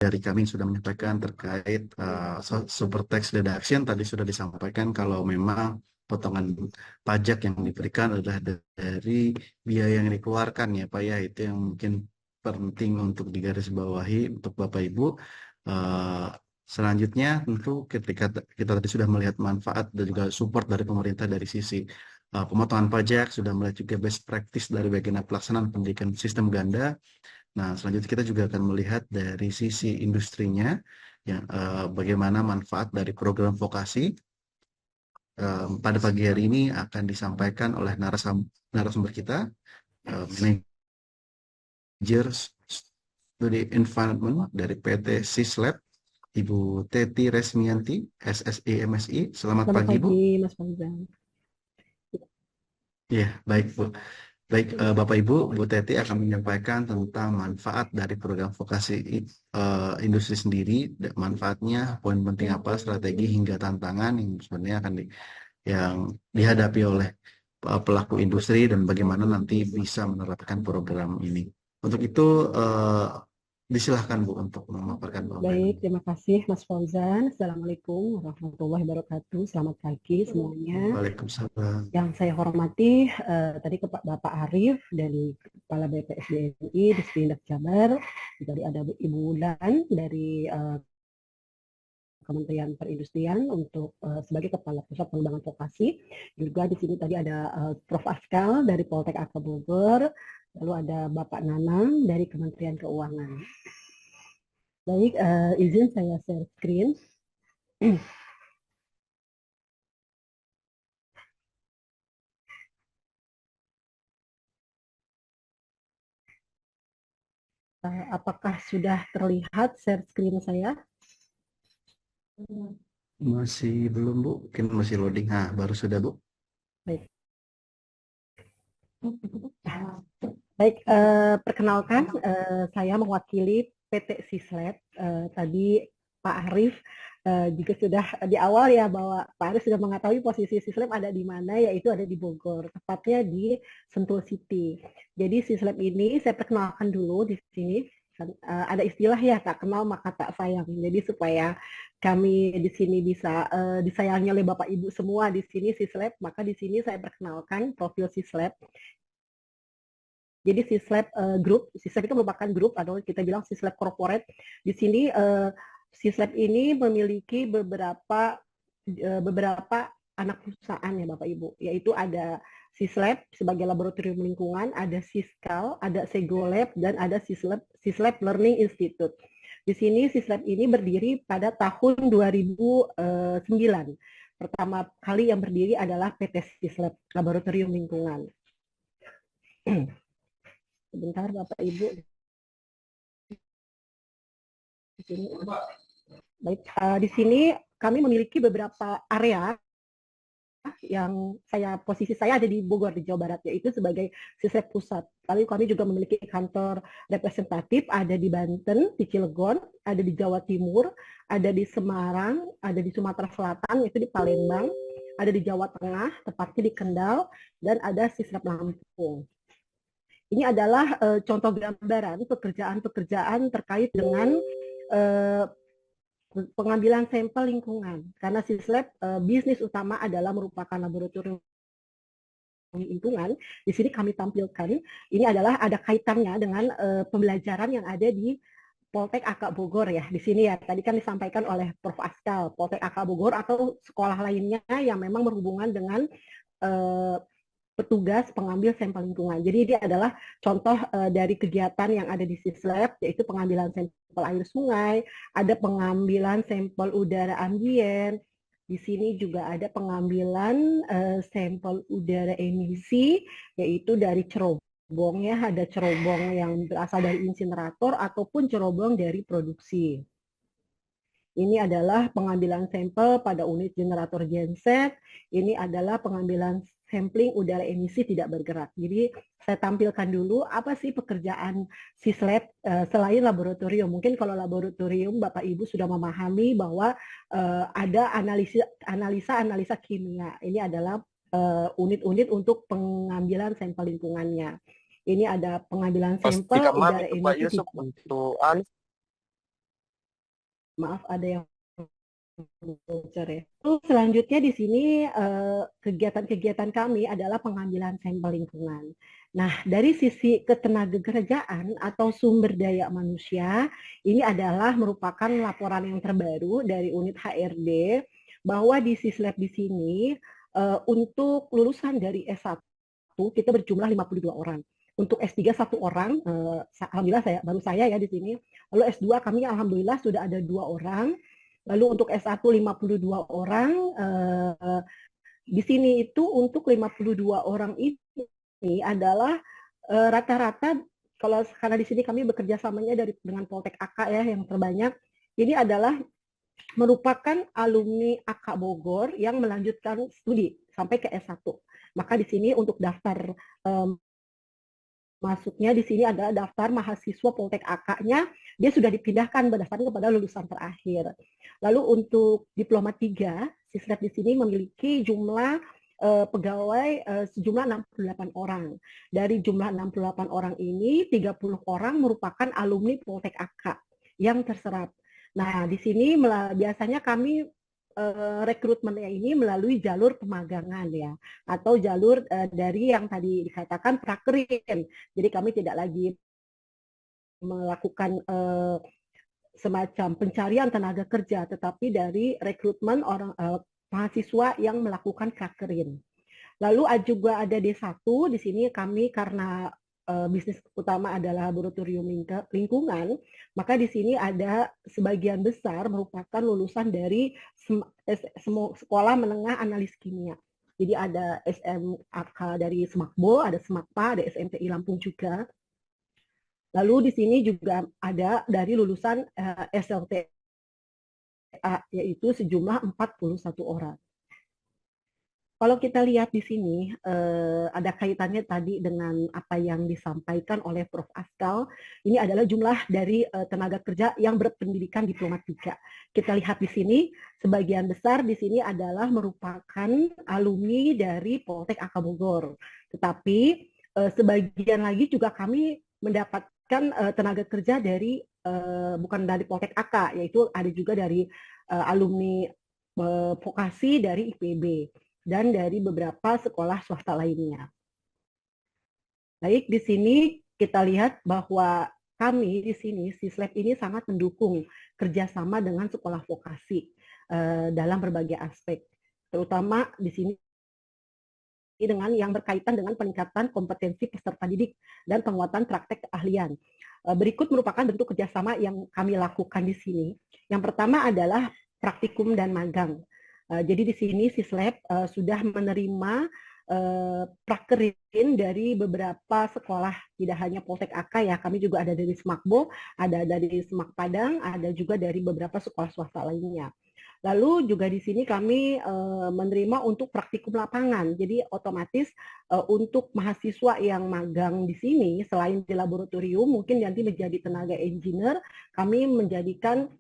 dari kami sudah menyampaikan terkait super tax deduction tadi sudah disampaikan kalau memang potongan pajak yang diberikan adalah dari biaya yang dikeluarkan ya Pak ya, itu yang mungkin penting untuk digarisbawahi untuk Bapak Ibu. Eh, Selanjutnya tentu ketika kita tadi sudah melihat manfaat dan juga support dari pemerintah dari sisi pemotongan pajak, sudah melihat juga best practice dari bagaimana pelaksanaan pendidikan sistem ganda. Nah, selanjutnya kita juga akan melihat dari sisi industrinya, ya, bagaimana manfaat dari program vokasi. Pada pagi hari ini akan disampaikan oleh narasumber kita, manajer studi environment dari PT Sislab, Ibu Teti Resmianti, SSI MSI. Selamat Selamat pagi, Bu. pagi, Mas Fauzan. Ya, baik, Bu. Baik, Bapak Ibu, Bu Teti akan menyampaikan tentang manfaat dari program vokasi industri sendiri, manfaatnya, poin penting apa, strategi hingga tantangan yang sebenarnya yang dihadapi oleh pelaku industri dan bagaimana nanti bisa menerapkan program ini. Untuk itu, disilahkan Bu untuk memaparkan Baik, program. terima kasih Mas Fauzan. Assalamualaikum warahmatullahi wabarakatuh. Selamat pagi semuanya. Waalaikumsalam. Yang saya hormati tadi Bapak Arif dari Kepala BPSDMI di Setindak Jabar, dari ada Ibu Wulan dari Kementerian Perindustrian untuk sebagai Kepala Pusat Pengembangan Vokasi. Juga di sini tadi ada Prof. Askal dari Poltek AK Bogor, lalu ada Bapak Nanang dari Kementerian Keuangan. Baik, izin saya share screen. Apakah sudah terlihat share screen saya? Masih belum, Bu? Mungkin masih loading. Nah, baru sudah, Bu. Baik, baik perkenalkan saya mewakili PT Sislab. Tadi Pak Arif juga sudah di awal ya bahwa Pak Arif sudah mengetahui posisi Sislab ada di mana, yaitu ada di Bogor, tepatnya di Sentul City. Jadi Sislab ini saya perkenalkan dulu di sini. Ada istilah ya, tak kenal maka tak sayang. Jadi supaya kami di sini bisa disayangi oleh Bapak Ibu semua di sini Sislab, maka di sini saya perkenalkan profil Sislab. Jadi Sislab Group, Sislab itu merupakan grup atau kita bilang Sislab Corporate. Di sini Sislab ini memiliki beberapa anak perusahaan ya Bapak Ibu, yaitu ada Sislab sebagai laboratorium lingkungan, ada Siskal, ada Segolab, dan ada Sislab Learning Institute. Di sini Sislab ini berdiri pada tahun 2009. Pertama kali yang berdiri adalah PT Sislab Laboratorium Lingkungan. Sebentar Bapak Ibu. Di sini. Baik, di sini kami memiliki beberapa area yang posisi saya ada di Bogor di Jawa Barat, yaitu sebagai Sislab Pusat. Lalu kami juga memiliki kantor representatif ada di Banten, di Cilegon, ada di Jawa Timur, ada di Semarang, ada di Sumatera Selatan, yaitu di Palembang, ada di Jawa Tengah, tepatnya di Kendal, dan ada Sislab Lampung. Ini adalah contoh gambaran pekerjaan-pekerjaan terkait dengan pengambilan sampel lingkungan. Karena Sislab bisnis utama adalah merupakan laboratorium lingkungan. Di sini kami tampilkan ini adalah ada kaitannya dengan pembelajaran yang ada di Poltek AK Bogor ya. Di sini ya tadi kan disampaikan oleh Prof. Askal, Poltek AK Bogor atau sekolah lainnya yang memang berhubungan dengan petugas pengambil sampel lingkungan. Jadi ini adalah contoh dari kegiatan yang ada di Sislab, yaitu pengambilan sampel air sungai, ada pengambilan sampel udara ambien, di sini juga ada pengambilan sampel udara emisi, yaitu dari cerobong ya, ada cerobong yang berasal dari insinerator ataupun cerobong dari produksi. Ini adalah pengambilan sampel pada unit generator genset. Ini adalah pengambilan sampling udara emisi tidak bergerak. Jadi saya tampilkan dulu apa sih pekerjaan Sislab selain laboratorium. Mungkin kalau laboratorium Bapak Ibu sudah memahami bahwa ada analisa kimia. Ini adalah unit-unit untuk pengambilan sampel lingkungannya. Ini ada pengambilan sampel Pastikan udara itu Pak emisi. Yusuf untuk anu Maaf ada yang bocor ya. Terus selanjutnya di sini kegiatan-kegiatan kami adalah pengambilan sampel lingkungan. Nah, dari sisi ketenagakerjaan atau sumber daya manusia, ini adalah merupakan laporan yang terbaru dari unit HRD bahwa di Sislab di sini untuk lulusan dari S1 kita berjumlah 52 orang. Untuk S3 satu orang, alhamdulillah baru saya ya di sini. Lalu S2 kami alhamdulillah sudah ada 2 orang. Lalu untuk S1 52 orang, di sini itu untuk 52 orang ini adalah rata-rata, kalau karena di sini kami bekerja samanya dengan Poltek AK ya yang terbanyak, ini adalah merupakan alumni AK Bogor yang melanjutkan studi sampai ke S1. Maka di sini untuk daftar masuknya di sini adalah daftar mahasiswa Poltek AK-nya, dia sudah dipindahkan berdasarkan kepada lulusan terakhir. Lalu untuk diploma 3, Sislab di sini memiliki jumlah pegawai sejumlah 68 orang. Dari jumlah 68 orang ini, 30 orang merupakan alumni Poltek AK yang terserap. Nah, di sini biasanya kami rekrutmennya ini melalui jalur pemagangan ya, atau jalur dari yang tadi dikatakan prakerin. Jadi kami tidak lagi melakukan semacam pencarian tenaga kerja, tetapi dari rekrutmen orang mahasiswa yang melakukan prakerin. Lalu juga ada D1, di sini kami karena bisnis utama adalah laboratorium lingkungan, maka di sini ada sebagian besar merupakan lulusan dari sekolah menengah analis kimia. Jadi ada SMAK dari Semakbo, ada Semakpa, ada SMPI Lampung juga. Lalu di sini juga ada dari lulusan SLTA, yaitu sejumlah 41 orang. Kalau kita lihat di sini, ada kaitannya tadi dengan apa yang disampaikan oleh Prof. Askal. Ini adalah jumlah dari tenaga kerja yang berpendidikan diploma 3. Kita lihat di sini, sebagian besar di sini adalah merupakan alumni dari Poltek AK Bogor. Tetapi sebagian lagi juga kami mendapatkan tenaga kerja dari bukan dari Poltek AK, yaitu ada juga dari alumni vokasi dari IPB dan dari beberapa sekolah swasta lainnya. Baik, di sini kita lihat bahwa kami di sini, Sislab ini sangat mendukung kerjasama dengan sekolah vokasi dalam berbagai aspek, terutama di sini dengan yang berkaitan dengan peningkatan kompetensi peserta didik dan penguatan praktek keahlian. Berikut merupakan bentuk kerjasama yang kami lakukan di sini. Yang pertama adalah praktikum dan magang. Jadi di sini Sislab sudah menerima prakerin dari beberapa sekolah, tidak hanya Poltek AK ya, kami juga ada dari Semakbo, ada dari Semak Padang, ada juga dari beberapa sekolah swasta lainnya. Lalu juga di sini kami menerima untuk praktikum lapangan, jadi otomatis untuk mahasiswa yang magang di sini, selain di laboratorium, mungkin nanti menjadi tenaga engineer, kami menjadikan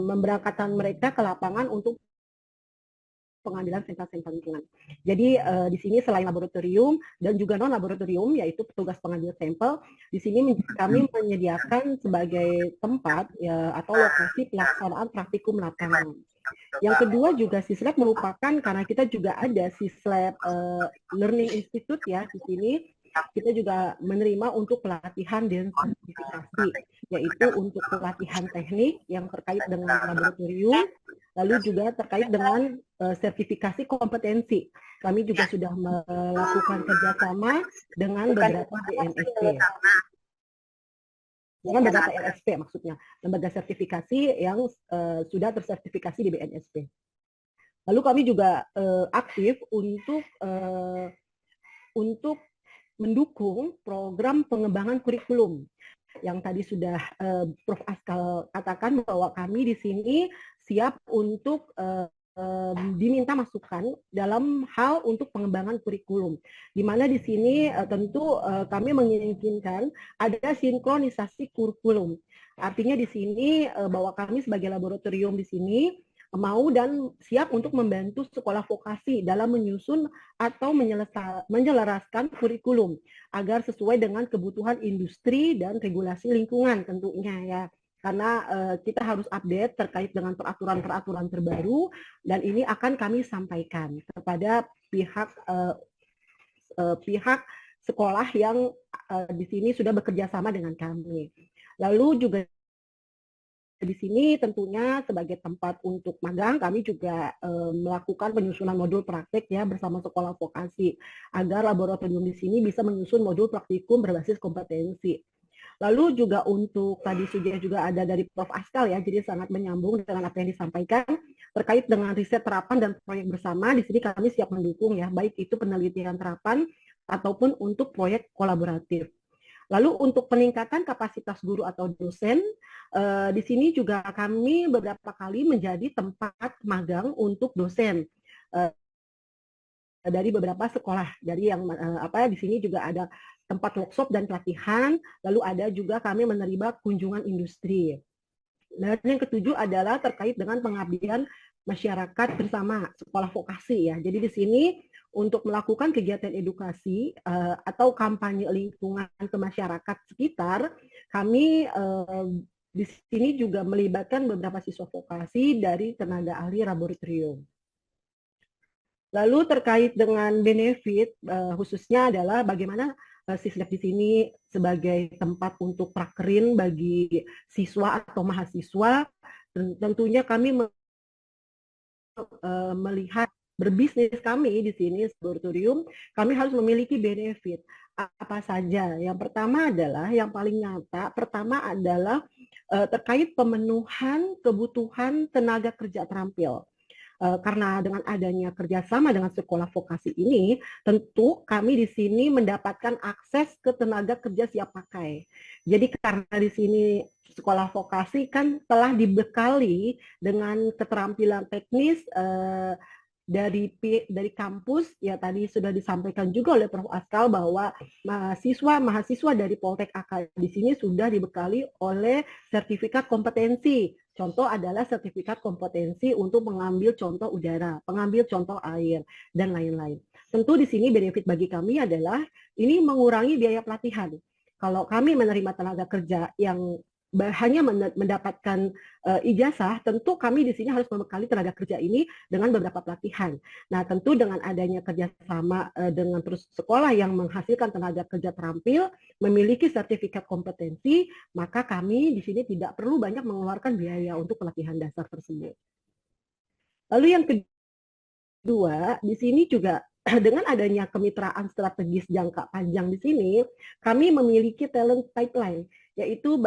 memberangkatkan mereka ke lapangan untuk pengambilan sampel-sampel lingkungan. Jadi di sini selain laboratorium dan juga non laboratorium, yaitu petugas pengambil sampel, di sini kami menyediakan sebagai tempat ya, atau lokasi pelaksanaan praktikum lapangan. Yang kedua juga Sislab merupakan, karena kita juga ada Sislab Learning Institute ya di sini, kita juga menerima untuk pelatihan dan sertifikasi, yaitu untuk pelatihan teknik yang terkait dengan laboratorium, lalu juga terkait dengan sertifikasi kompetensi. Kami juga sudah melakukan kerjasama dengan beberapa BNSP. Dengan beberapa LSP maksudnya, lembaga sertifikasi yang sudah tersertifikasi di BNSP. Lalu kami juga aktif untuk mendukung program pengembangan kurikulum yang tadi sudah Prof. Askal katakan bahwa kami di sini siap untuk diminta masukan dalam hal untuk pengembangan kurikulum. Di mana di sini tentu kami menginginkan ada sinkronisasi kurikulum. Artinya di sini bahwa kami sebagai laboratorium di sini mau dan siap untuk membantu sekolah vokasi dalam menyusun atau menyelaraskan kurikulum agar sesuai dengan kebutuhan industri dan regulasi lingkungan tentunya ya. karena kita harus update terkait dengan peraturan-peraturan terbaru, dan ini akan kami sampaikan kepada pihak sekolah yang di sini sudah bekerja sama dengan kami. Lalu juga di sini tentunya sebagai tempat untuk magang, kami juga melakukan penyusunan modul praktik ya bersama sekolah vokasi, agar laboratorium di sini bisa menyusun modul praktikum berbasis kompetensi. Lalu juga untuk tadi juga ada dari Prof. Askal ya, jadi sangat menyambung dengan apa yang disampaikan terkait dengan riset terapan dan proyek bersama. Di sini kami siap mendukung ya, baik itu penelitian terapan ataupun untuk proyek kolaboratif. Lalu untuk peningkatan kapasitas guru atau dosen, di sini juga kami beberapa kali menjadi tempat magang untuk dosen dari beberapa sekolah. Dari yang di sini juga ada tempat workshop dan pelatihan, lalu ada juga kami menerima kunjungan industri. Dan yang ketujuh adalah terkait dengan pengabdian masyarakat bersama sekolah vokasi ya. Jadi di sini untuk melakukan kegiatan edukasi atau kampanye lingkungan ke masyarakat sekitar, kami di sini juga melibatkan beberapa siswa vokasi dari tenaga ahli laboratorium. Lalu terkait dengan benefit khususnya adalah bagaimana Sislab di sini sebagai tempat untuk prakerin bagi siswa atau mahasiswa. Tentunya kami melihat berbisnis kami di sini laboratorium, kami harus memiliki benefit apa saja. Yang pertama adalah yang paling nyata, pertama adalah terkait pemenuhan kebutuhan tenaga kerja terampil. Karena dengan adanya kerjasama dengan sekolah vokasi ini, tentu kami di sini mendapatkan akses ke tenaga kerja siap pakai. Jadi karena di sini sekolah vokasi kan telah dibekali dengan keterampilan teknis dari kampus, ya tadi sudah disampaikan juga oleh Prof. Askal bahwa mahasiswa dari Poltek AK di sini sudah dibekali oleh sertifikat kompetensi. Contoh adalah sertifikat kompetensi untuk mengambil contoh udara, mengambil contoh air, dan lain-lain. Tentu di sini benefit bagi kami adalah ini mengurangi biaya pelatihan. Kalau kami menerima tenaga kerja yang hanya mendapatkan ijazah, tentu kami di sini harus membekali tenaga kerja ini dengan beberapa pelatihan. Nah, tentu dengan adanya kerjasama dengan sekolah yang menghasilkan tenaga kerja terampil, memiliki sertifikat kompetensi, maka kami di sini tidak perlu banyak mengeluarkan biaya untuk pelatihan dasar tersebut. Lalu yang kedua, di sini juga dengan adanya kemitraan strategis jangka panjang di sini, kami memiliki talent pipeline, yaitu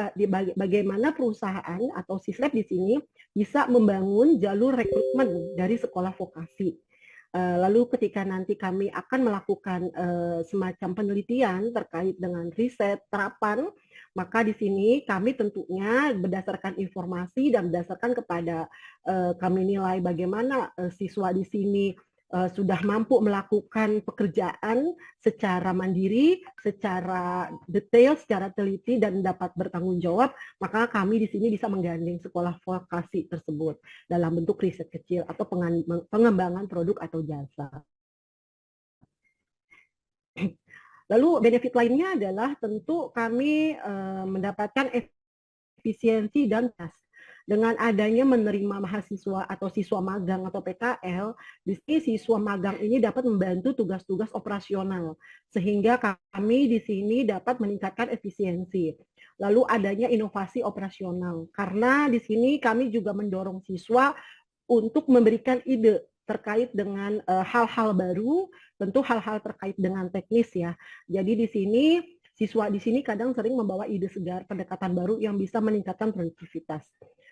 bagaimana perusahaan atau Sislab di sini bisa membangun jalur rekrutmen dari sekolah vokasi. Lalu ketika nanti kami akan melakukan semacam penelitian terkait dengan riset terapan, maka di sini kami tentunya berdasarkan informasi dan berdasarkan kepada kami nilai bagaimana siswa di sini sudah mampu melakukan pekerjaan secara mandiri, secara detail, secara teliti, dan dapat bertanggung jawab, maka kami di sini bisa menggandeng sekolah vokasi tersebut dalam bentuk riset kecil atau pengembangan produk atau jasa. Lalu benefit lainnya adalah tentu kami mendapatkan efisiensi dan gas. Dengan adanya menerima mahasiswa atau siswa magang atau PKL, di sini siswa magang ini dapat membantu tugas-tugas operasional, sehingga kami di sini dapat meningkatkan efisiensi. Lalu adanya inovasi operasional, karena di sini kami juga mendorong siswa untuk memberikan ide terkait dengan hal-hal baru, tentu hal-hal terkait dengan teknis ya. Jadi di sini siswa di sini kadang sering membawa ide segar, pendekatan baru yang bisa meningkatkan produktivitas.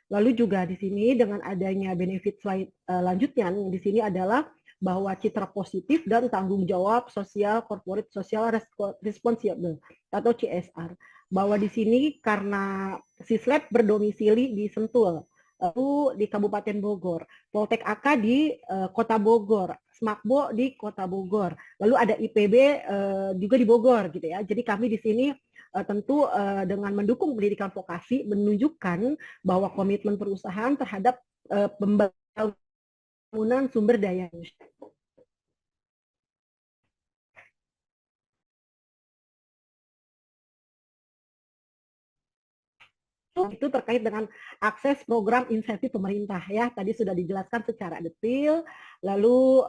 Lalu juga di sini dengan adanya benefit lanjutnya di sini adalah bahwa citra positif dan tanggung jawab sosial corporate social responsible atau CSR. Bahwa di sini karena Sislab berdomisili di Sentul, lalu di Kabupaten Bogor, Poltek AK di Kota Bogor, Smakbo di Kota Bogor, lalu ada IPB juga di Bogor gitu ya. Jadi kami di sini tentu dengan mendukung pendidikan vokasi menunjukkan bahwa komitmen perusahaan terhadap pembangunan sumber daya manusia. itu terkait dengan akses program insentif pemerintah ya. Tadi sudah dijelaskan secara detail. Lalu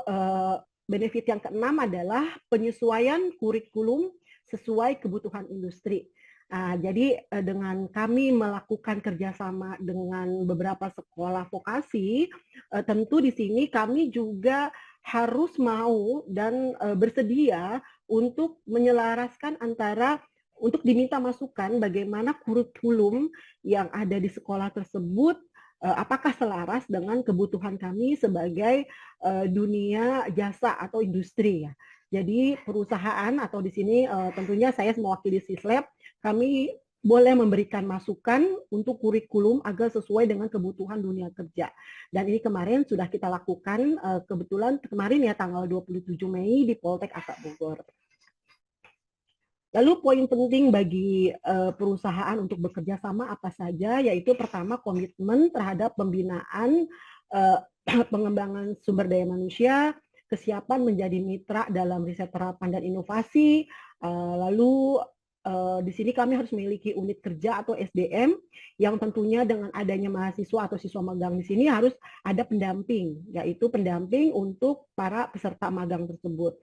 benefit yang keenam adalah penyesuaian kurikulum sesuai kebutuhan industri. Jadi dengan kami melakukan kerjasama dengan beberapa sekolah vokasi, tentu di sini kami juga harus mau dan bersedia untuk menyelaraskan antara untuk diminta masukan bagaimana kurikulum yang ada di sekolah tersebut apakah selaras dengan kebutuhan kami sebagai dunia jasa atau industri ya. Jadi perusahaan atau di sini tentunya saya mewakili Sislab, kami boleh memberikan masukan untuk kurikulum agar sesuai dengan kebutuhan dunia kerja. Dan ini kemarin sudah kita lakukan, kebetulan kemarin ya tanggal 27 Mei di Poltek AK Bogor. Lalu poin penting bagi perusahaan untuk bekerja sama apa saja, yaitu pertama komitmen terhadap pembinaan pengembangan sumber daya manusia, kesiapan menjadi mitra dalam riset terapan dan inovasi, lalu di sini kami harus memiliki unit kerja atau SDM yang tentunya dengan adanya mahasiswa atau siswa magang di sini harus ada pendamping, yaitu pendamping untuk para peserta magang tersebut.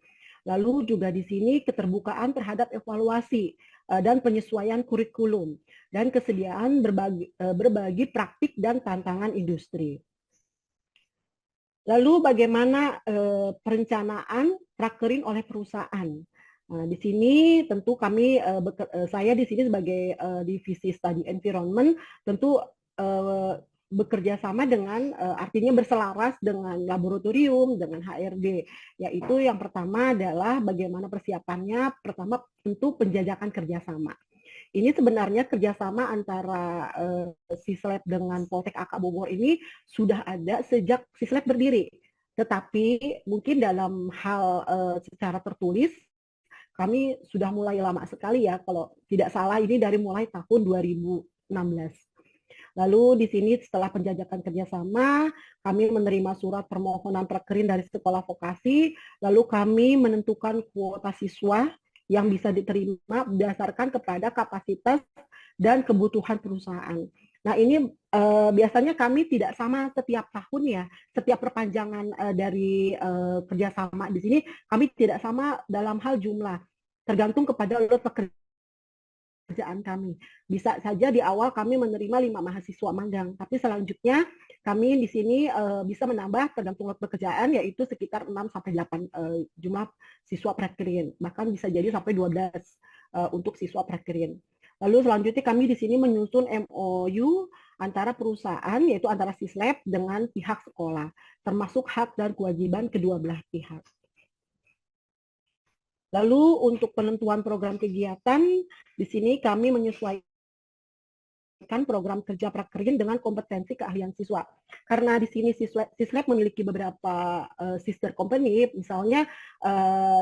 Lalu juga di sini keterbukaan terhadap evaluasi dan penyesuaian kurikulum dan kesediaan berbagi praktik dan tantangan industri. Lalu bagaimana perencanaan prakerin oleh perusahaan? Nah, di sini tentu kami, saya di sini sebagai divisi Study Environment, tentu bekerja sama dengan artinya berselaras dengan laboratorium, dengan HRD, yaitu yang pertama adalah bagaimana persiapannya. Pertama tentu penjajakan kerjasama. Ini sebenarnya kerjasama antara Sislab dengan Poltek AK Bogor ini sudah ada sejak Sislab berdiri. Tetapi mungkin dalam hal secara tertulis kami sudah mulai lama sekali ya, kalau tidak salah ini dari mulai tahun 2016. Lalu di sini setelah penjajakan kerjasama, kami menerima surat permohonan prakerin dari sekolah vokasi, lalu kami menentukan kuota siswa yang bisa diterima berdasarkan kepada kapasitas dan kebutuhan perusahaan. Nah ini biasanya kami tidak sama setiap tahun ya, setiap perpanjangan dari kerjasama di sini kami tidak sama dalam hal jumlah, tergantung kepada load pekerjaan kami. Bisa saja di awal kami menerima 5 mahasiswa magang, tapi selanjutnya kami di sini bisa menambah tergantung load pekerjaan yaitu sekitar 6 sampai 8 jumlah siswa prakerin, bahkan bisa jadi sampai 12 untuk siswa prakerin. Lalu selanjutnya kami di sini menyusun MOU antara perusahaan yaitu antara Sislab dengan pihak sekolah, termasuk hak dan kewajiban kedua belah pihak. Lalu untuk penentuan program kegiatan, di sini kami menyesuaikan program kerja prakerin dengan kompetensi keahlian siswa. Karena di sini Sislab memiliki beberapa sister company, misalnya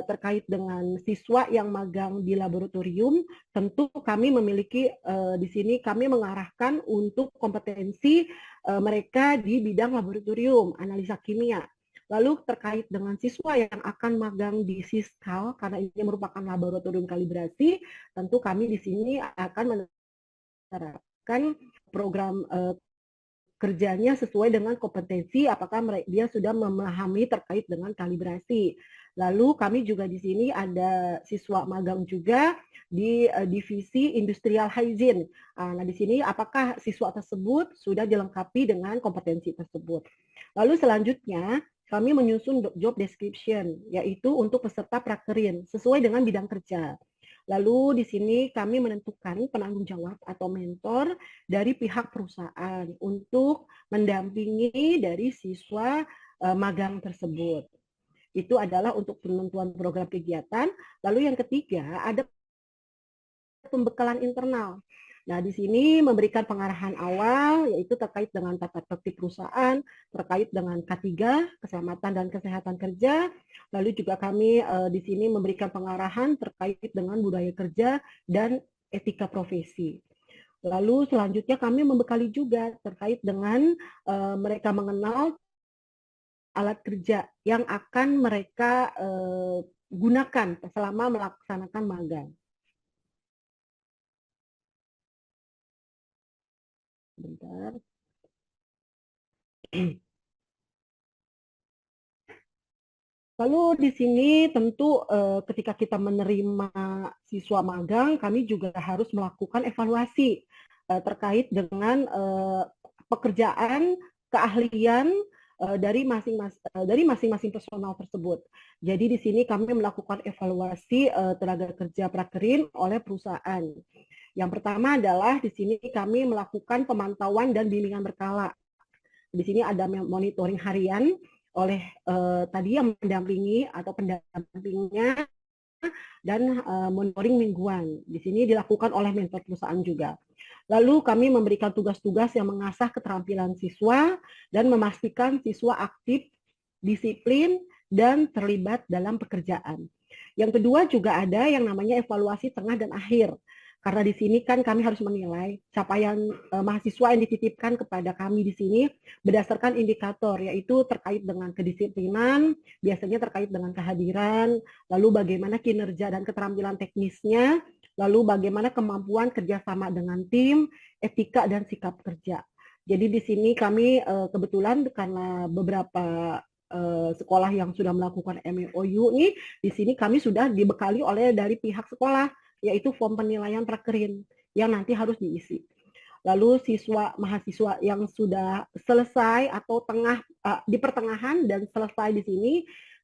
terkait dengan siswa yang magang di laboratorium, tentu kami memiliki di sini kami mengarahkan untuk kompetensi mereka di bidang laboratorium, analisa kimia. Lalu terkait dengan siswa yang akan magang di Siskal, karena ini merupakan laboratorium kalibrasi, tentu kami di sini akan menerapkan program kerjanya sesuai dengan kompetensi, apakah dia sudah memahami terkait dengan kalibrasi. Lalu kami juga di sini ada siswa magang juga di divisi industrial hygiene. Nah di sini apakah siswa tersebut sudah dilengkapi dengan kompetensi tersebut. Lalu selanjutnya kami menyusun job description, yaitu untuk peserta prakerin sesuai dengan bidang kerja. Lalu di sini kami menentukan penanggung jawab atau mentor dari pihak perusahaan untuk mendampingi dari siswa magang tersebut. Itu adalah untuk penentuan program kegiatan. Lalu yang ketiga ada pembekalan internal. Nah, di sini memberikan pengarahan awal, yaitu terkait dengan tata tertib perusahaan, terkait dengan K3, keselamatan dan kesehatan kerja. Lalu juga kami di sini memberikan pengarahan terkait dengan budaya kerja dan etika profesi. Lalu selanjutnya kami membekali juga terkait dengan mereka mengenal alat kerja yang akan mereka gunakan selama melaksanakan magang. Bentar. Lalu di sini tentu ketika kita menerima siswa magang, kami juga harus melakukan evaluasi terkait dengan pekerjaan, keahlian dari masing-masing personal tersebut. Jadi di sini kami melakukan evaluasi tenaga kerja prakerin oleh perusahaan. Yang pertama adalah di sini kami melakukan pemantauan dan bimbingan berkala. Di sini ada monitoring harian oleh tadi yang mendampingi atau pendampingnya, dan monitoring mingguan. Di sini dilakukan oleh mentor perusahaan juga. Lalu kami memberikan tugas-tugas yang mengasah keterampilan siswa dan memastikan siswa aktif, disiplin, dan terlibat dalam pekerjaan. Yang kedua juga ada yang namanya evaluasi tengah dan akhir. Karena di sini kan kami harus menilai capaian mahasiswa yang dititipkan kepada kami di sini berdasarkan indikator, yaitu terkait dengan kedisiplinan, biasanya terkait dengan kehadiran, lalu bagaimana kinerja dan keterampilan teknisnya, lalu bagaimana kemampuan kerjasama dengan tim, etika dan sikap kerja. Jadi di sini kami kebetulan karena beberapa sekolah yang sudah melakukan MOU nih, di sini kami sudah dibekali oleh dari pihak sekolah, yaitu form penilaian prakerin yang nanti harus diisi. Lalu mahasiswa yang sudah selesai atau di pertengahan dan selesai di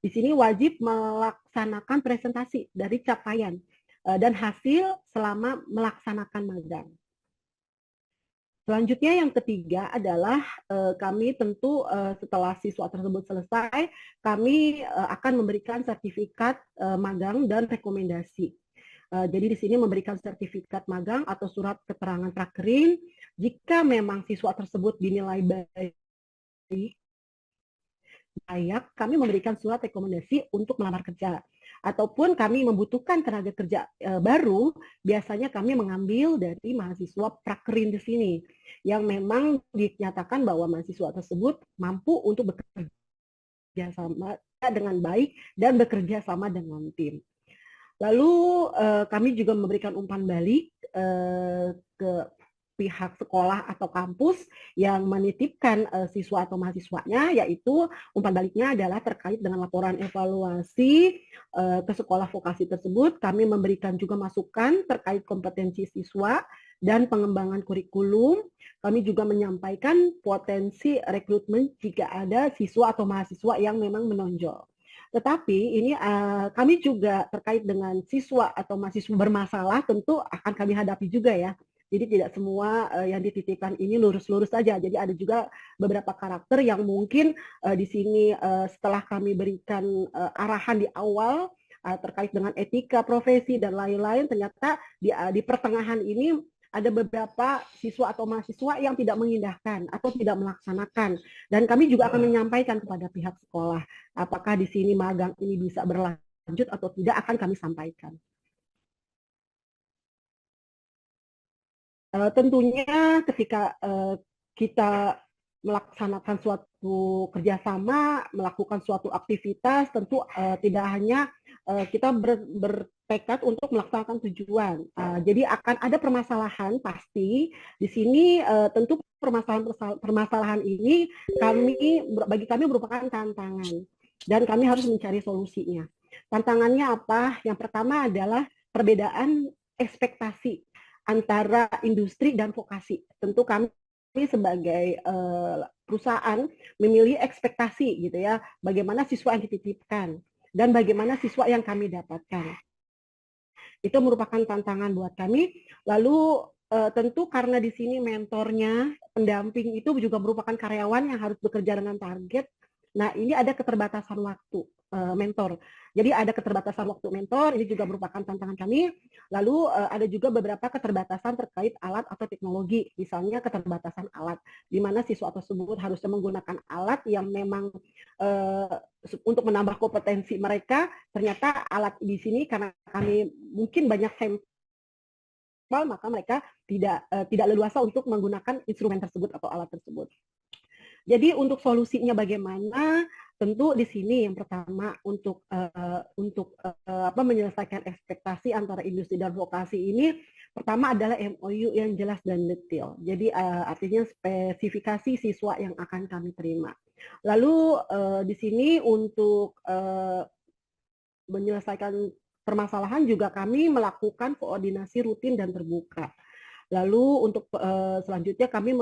sini wajib melaksanakan presentasi dari capaian dan hasil selama melaksanakan magang. Selanjutnya yang ketiga adalah kami tentu setelah siswa tersebut selesai, kami akan memberikan sertifikat magang dan rekomendasi. Jadi di sini memberikan sertifikat magang atau surat keterangan prakerin jika memang siswa tersebut dinilai layak, kami memberikan surat rekomendasi untuk melamar kerja. Ataupun kami membutuhkan tenaga kerja baru, biasanya kami mengambil dari mahasiswa prakerin di sini yang memang dinyatakan bahwa mahasiswa tersebut mampu untuk bekerja sama dengan baik dan bekerja sama dengan tim. Lalu kami juga memberikan umpan balik ke pihak sekolah atau kampus yang menitipkan siswa atau mahasiswanya, yaitu umpan baliknya adalah terkait dengan laporan evaluasi ke sekolah vokasi tersebut. Kami memberikan juga masukan terkait kompetensi siswa dan pengembangan kurikulum. Kami juga menyampaikan potensi rekrutmen jika ada siswa atau mahasiswa yang memang menonjol. Tetapi ini kami juga terkait dengan siswa atau mahasiswa bermasalah tentu akan kami hadapi juga ya. Jadi tidak semua yang dititipkan ini lurus-lurus saja. Jadi ada juga beberapa karakter yang mungkin di sini setelah kami berikan arahan di awal terkait dengan etika profesi dan lain-lain, ternyata di pertengahan ini ada beberapa siswa atau mahasiswa yang tidak mengindahkan atau tidak melaksanakan. Dan kami juga akan menyampaikan kepada pihak sekolah apakah di sini magang ini bisa berlanjut atau tidak, akan kami sampaikan. Tentunya ketika kita melaksanakan suatu kerjasama, melakukan suatu aktivitas, tentu tidak hanya kita bertekad untuk melaksanakan tujuan. Jadi akan ada permasalahan pasti. Di sini tentu permasalahan ini bagi kami merupakan tantangan dan kami harus mencari solusinya. Tantangannya apa? Yang pertama adalah perbedaan ekspektasi antara industri dan vokasi. Tentu kami sebagai perusahaan memilih ekspektasi gitu ya, bagaimana siswa yang dititipkan dan bagaimana siswa yang kami dapatkan. Itu merupakan tantangan buat kami. Lalu tentu karena di sini mentornya, pendamping itu juga merupakan karyawan yang harus bekerja dengan target. Nah, ini ada keterbatasan waktu mentor. Jadi ada keterbatasan waktu mentor, ini juga merupakan tantangan kami. Lalu ada juga beberapa keterbatasan terkait alat atau teknologi, misalnya keterbatasan alat, di mana siswa tersebut harusnya menggunakan alat yang memang untuk menambah kompetensi mereka, ternyata alat di sini karena kami mungkin banyak sampel, maka mereka tidak leluasa untuk menggunakan instrumen tersebut atau alat tersebut. Jadi untuk solusinya bagaimana? tentu di sini yang pertama untuk menyelesaikan ekspektasi antara industri dan vokasi ini, pertama adalah MOU yang jelas dan detail. Jadi artinya spesifikasi siswa yang akan kami terima. Lalu di sini untuk menyelesaikan permasalahan juga kami melakukan koordinasi rutin dan terbuka. Lalu untuk selanjutnya kami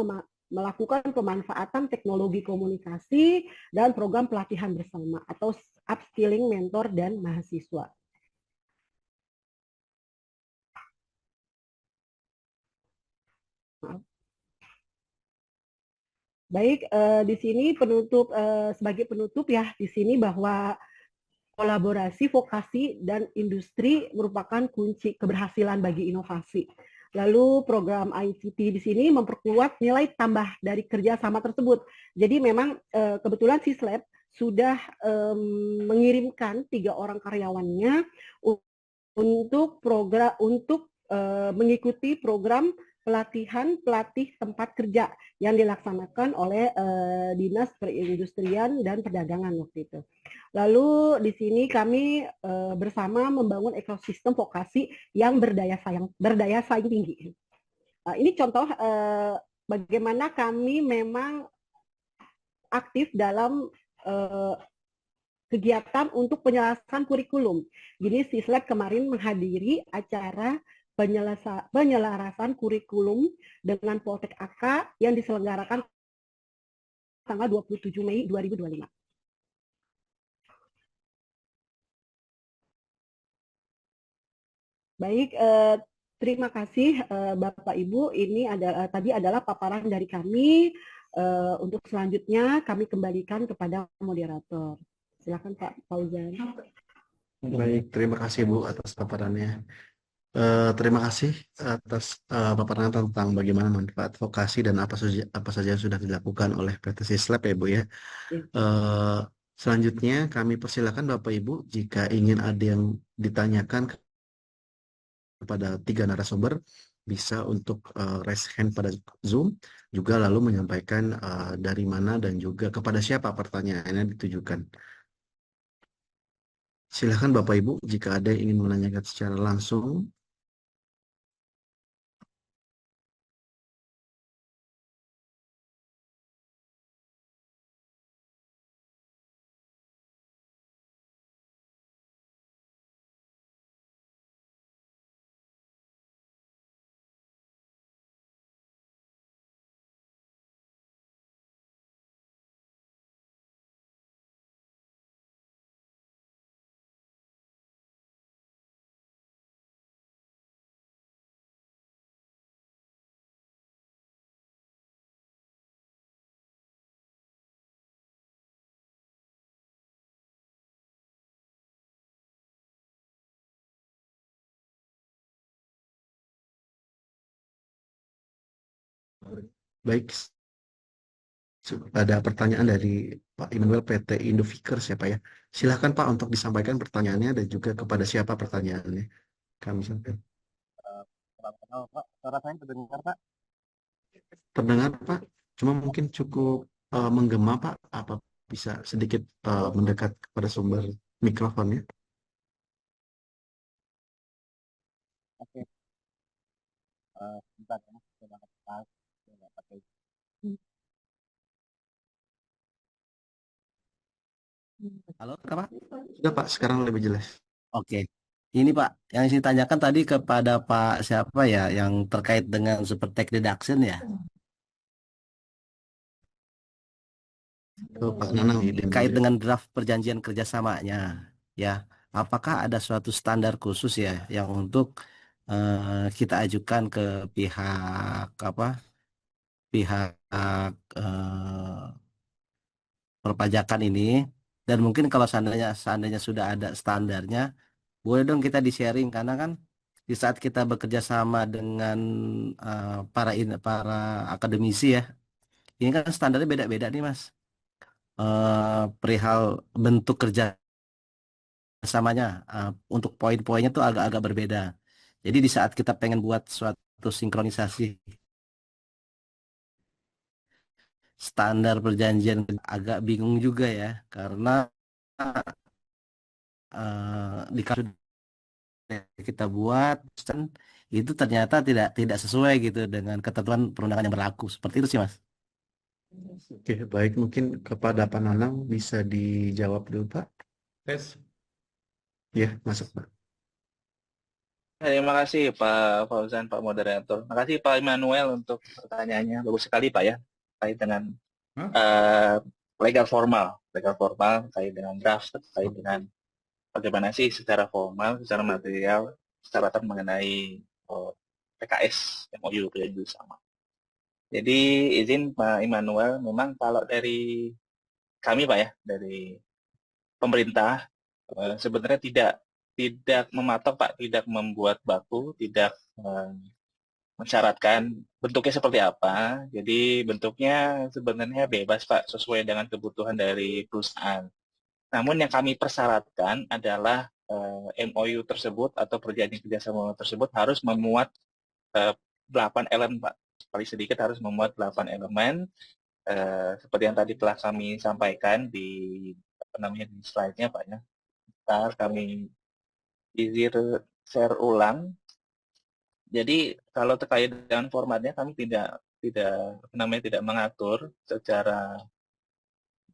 melakukan pemanfaatan teknologi komunikasi dan program pelatihan bersama atau upskilling mentor dan mahasiswa. Baik, di sini sebagai penutup ya di sini bahwa kolaborasi vokasi dan industri merupakan kunci keberhasilan bagi inovasi. Lalu program ICT di sini memperkuat nilai tambah dari kerjasama tersebut. Jadi memang kebetulan Sislab sudah mengirimkan 3 orang karyawannya untuk mengikuti program pelatihan pelatih tempat kerja yang dilaksanakan oleh Dinas Perindustrian dan Perdagangan waktu itu. Lalu di sini kami bersama membangun ekosistem vokasi yang berdaya saing tinggi. Ini contoh bagaimana kami memang aktif dalam kegiatan untuk penyelesaian kurikulum. Jadi Sislab kemarin menghadiri acara penyelarasan kurikulum dengan Poltek AK yang diselenggarakan tanggal 27 Mei 2025. Baik, terima kasih Bapak Ibu. Ini tadi adalah paparan dari kami. Untuk selanjutnya kami kembalikan kepada moderator. Silakan Pak Fauzan. Baik, terima kasih Bu atas paparannya. Terima kasih atas paparan tentang bagaimana manfaat vokasi dan apa saja yang sudah dilakukan oleh PT Sislab ya Bu ya. Selanjutnya kami persilakan Bapak Ibu jika ingin ada yang ditanyakan kepada 3 narasumber bisa untuk raise hand pada Zoom juga lalu menyampaikan dari mana dan juga kepada siapa pertanyaannya ditujukan. Silakan Bapak Ibu jika ada yang ingin menanyakan secara langsung. Baik, ada pertanyaan dari Pak Immanuel PT Indofikers ya Pak ya. Silahkan Pak untuk disampaikan pertanyaannya dan juga kepada siapa pertanyaannya. Kami sampaikan. Pak, suara saya terdengar Pak? Terdengar Pak, cuma mungkin cukup menggema Pak. Apa bisa sedikit mendekat kepada sumber mikrofonnya? Oke. Sebentar ya, saya angkat tas, saya nggak pakai. Halo, Pak? Sudah Pak, sekarang lebih jelas. Oke. Ini Pak, yang saya tanyakan tadi kepada Pak siapa ya, yang terkait dengan super tech reduction ya? Pak Nanang ya, Terkait dengan draft perjanjian kerjasamanya, ya. Apakah ada suatu standar khusus ya yang untuk kita ajukan ke pihak perpajakan ini, dan mungkin kalau seandainya sudah ada standarnya, boleh dong kita di-sharing karena kan di saat kita bekerja sama dengan para akademisi ya, ini kan standarnya beda-beda nih Mas. Perihal bentuk kerja samanya, untuk poin-poinnya tuh agak-agak berbeda. Jadi di saat kita pengen buat suatu sinkronisasi standar perjanjian agak bingung juga ya, karena di kasus yang kita buat kan itu ternyata tidak sesuai gitu dengan ketentuan perundangan yang berlaku. Seperti itu sih, Mas. Oke, baik. Mungkin kepada Pak Nanang bisa dijawab dulu, Pak. Tes. Ya, masuk, Pak. Terima kasih Pak Fauzan, Pak Moderator. Terima kasih Pak Immanuel untuk pertanyaannya. Bagus sekali Pak ya, terkait dengan eh, legal formal, terkait dengan draft, terkait dengan bagaimana sih secara formal, secara material, persyaratan mengenai PKS MOU perjanjian bersama. Jadi izin Pak Immanuel, memang kalau dari kami Pak ya, dari pemerintah sebenarnya tidak mematok Pak, tidak membuat baku, tidak mensyaratkan bentuknya seperti apa. Jadi bentuknya sebenarnya bebas Pak, sesuai dengan kebutuhan dari perusahaan. Namun yang kami persyaratkan adalah MOU tersebut atau perjanjian kerjasama tersebut harus memuat 8 elemen Pak. Paling sedikit harus memuat 8 elemen. Seperti yang tadi telah kami sampaikan di di slide-nya Pak ya. Ntar kami izin share ulang. Jadi kalau terkait dengan formatnya kami tidak mengatur secara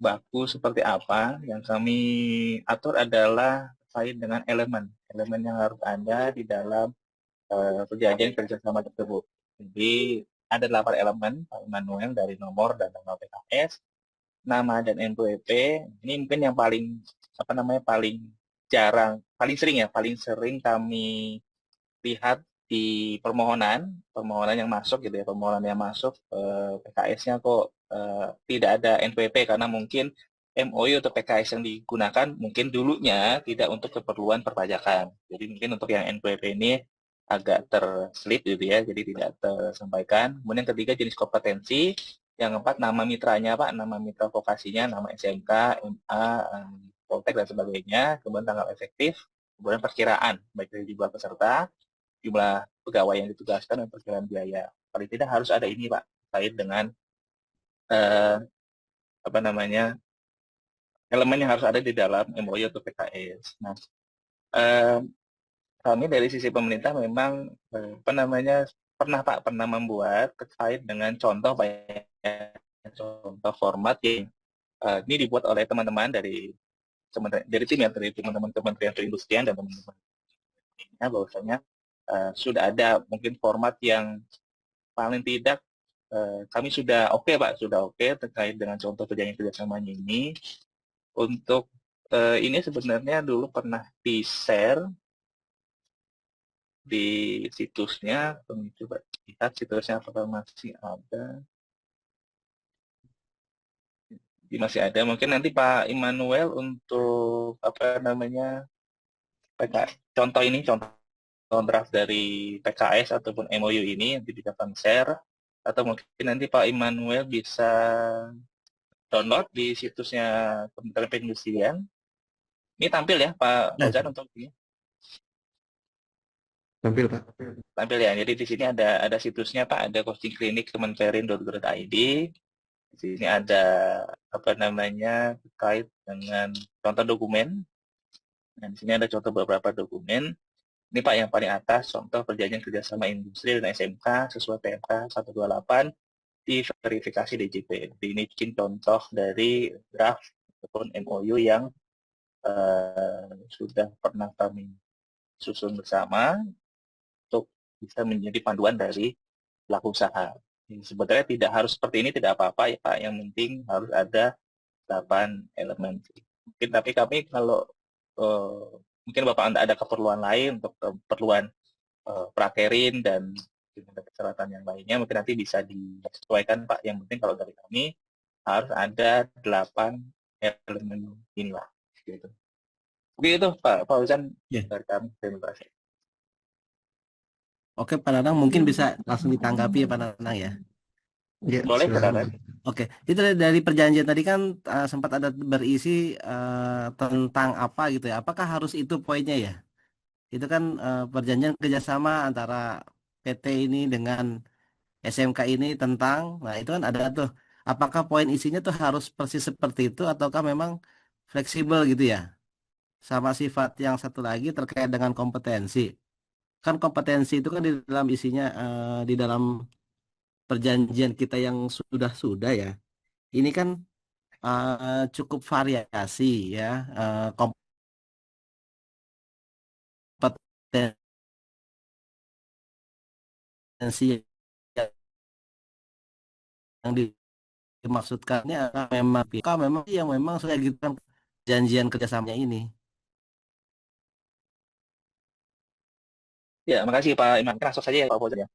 baku seperti apa. Yang kami atur adalah terkait dengan elemen yang harus ada di dalam perjanjian kerjasama tersebut. Jadi ada 8 elemen, Pak Immanuel, dari nomor dan nama PKS, nama dan NPWP. Ini mungkin yang paling jarang, paling sering kami lihat di permohonan yang masuk gitu ya, permohonan yang masuk PKS-nya kok tidak ada NPWP karena mungkin MOU atau PKS yang digunakan mungkin dulunya tidak untuk keperluan perpajakan. Jadi mungkin untuk yang NPWP ini agak terselip gitu ya, jadi tidak tersampaikan. Kemudian yang ketiga jenis kompetensi, yang keempat nama mitranya Pak, nama mitra vokasinya, nama SMK, MA, Poltek dan sebagainya, kemudian tanggal efektif, kemudian perkiraan baik dari jumlah peserta, jumlah pegawai yang ditugaskan dan perkiraan biaya. Paling tidak harus ada ini Pak, terkait dengan eh, elemen yang harus ada di dalam MOU atau PKS. Nah, eh, kami dari sisi pemerintah memang pernah membuat terkait dengan contoh Pak ya, contoh format yang ini dibuat oleh teman-teman dari tim ya, dari teman-teman Kementerian Perindustrian dan teman-teman lainnya, bahwasanya sudah ada mungkin format yang paling tidak kami sudah oke Pak, sudah oke terkait dengan contoh perjanjian kerjasamanya ini. Untuk ini sebenarnya dulu pernah di-share di situsnya, coba lihat situsnya apakah masih ada. Masih ada, mungkin nanti Pak Immanuel untuk contoh draft dari PKS ataupun MOU ini nanti bisa kami share, atau mungkin nanti Pak Immanuel bisa download di situsnya Kementerian Perindustrian. Ini tampil ya Pak Fauzan untuk ini. Tampil, Pak. Tampil ya. Jadi di sini ada situsnya Pak, ada coaching klinik kemenperin.go.id. Di sini ada terkait dengan contoh dokumen. Nah, di sini ada contoh beberapa dokumen. Ini Pak yang paling atas, contoh perjanjian kerjasama industri dan SMK sesuai PMK 128 di verifikasi DJP. Jadi ini contoh dari draft ataupun MOU yang sudah pernah kami susun bersama untuk bisa menjadi panduan dari pelaku usaha. Sebenarnya tidak harus seperti ini, tidak apa-apa ya Pak, yang penting harus ada 8 elemen. Mungkin tapi kami kalau mungkin Bapak Anda ada keperluan lain untuk keperluan prakerin dan persyaratan yang lainnya, mungkin nanti bisa disesuaikan Pak. Yang penting kalau dari kami harus ada 8 elemen inilah. Gitu. Begitu Pak Fauzan dari kami. Terima kasih. Oke, Pak Nanang mungkin bisa langsung ditanggapi ya Pak Nanang ya. Ya, Boleh silakan. Oke, itu dari perjanjian tadi kan sempat ada berisi tentang apa gitu ya. Apakah harus itu poinnya ya? Itu kan perjanjian kerjasama antara PT ini dengan SMK ini tentang, nah itu kan ada tuh apakah poin isinya tuh harus persis seperti itu ataukah memang fleksibel gitu ya? Sama sifat yang satu lagi terkait dengan kompetensi. Kan kompetensi itu kan di dalam isinya di dalam perjanjian kita yang sudah ya. Ini kan cukup variasi ya kompetensi yang dimaksudkannya memang yang memang saya gitu kan janjian kerjasamanya ini. Ya, makasih Pak Iman. Langsung saja ya Pak Fauzan ya.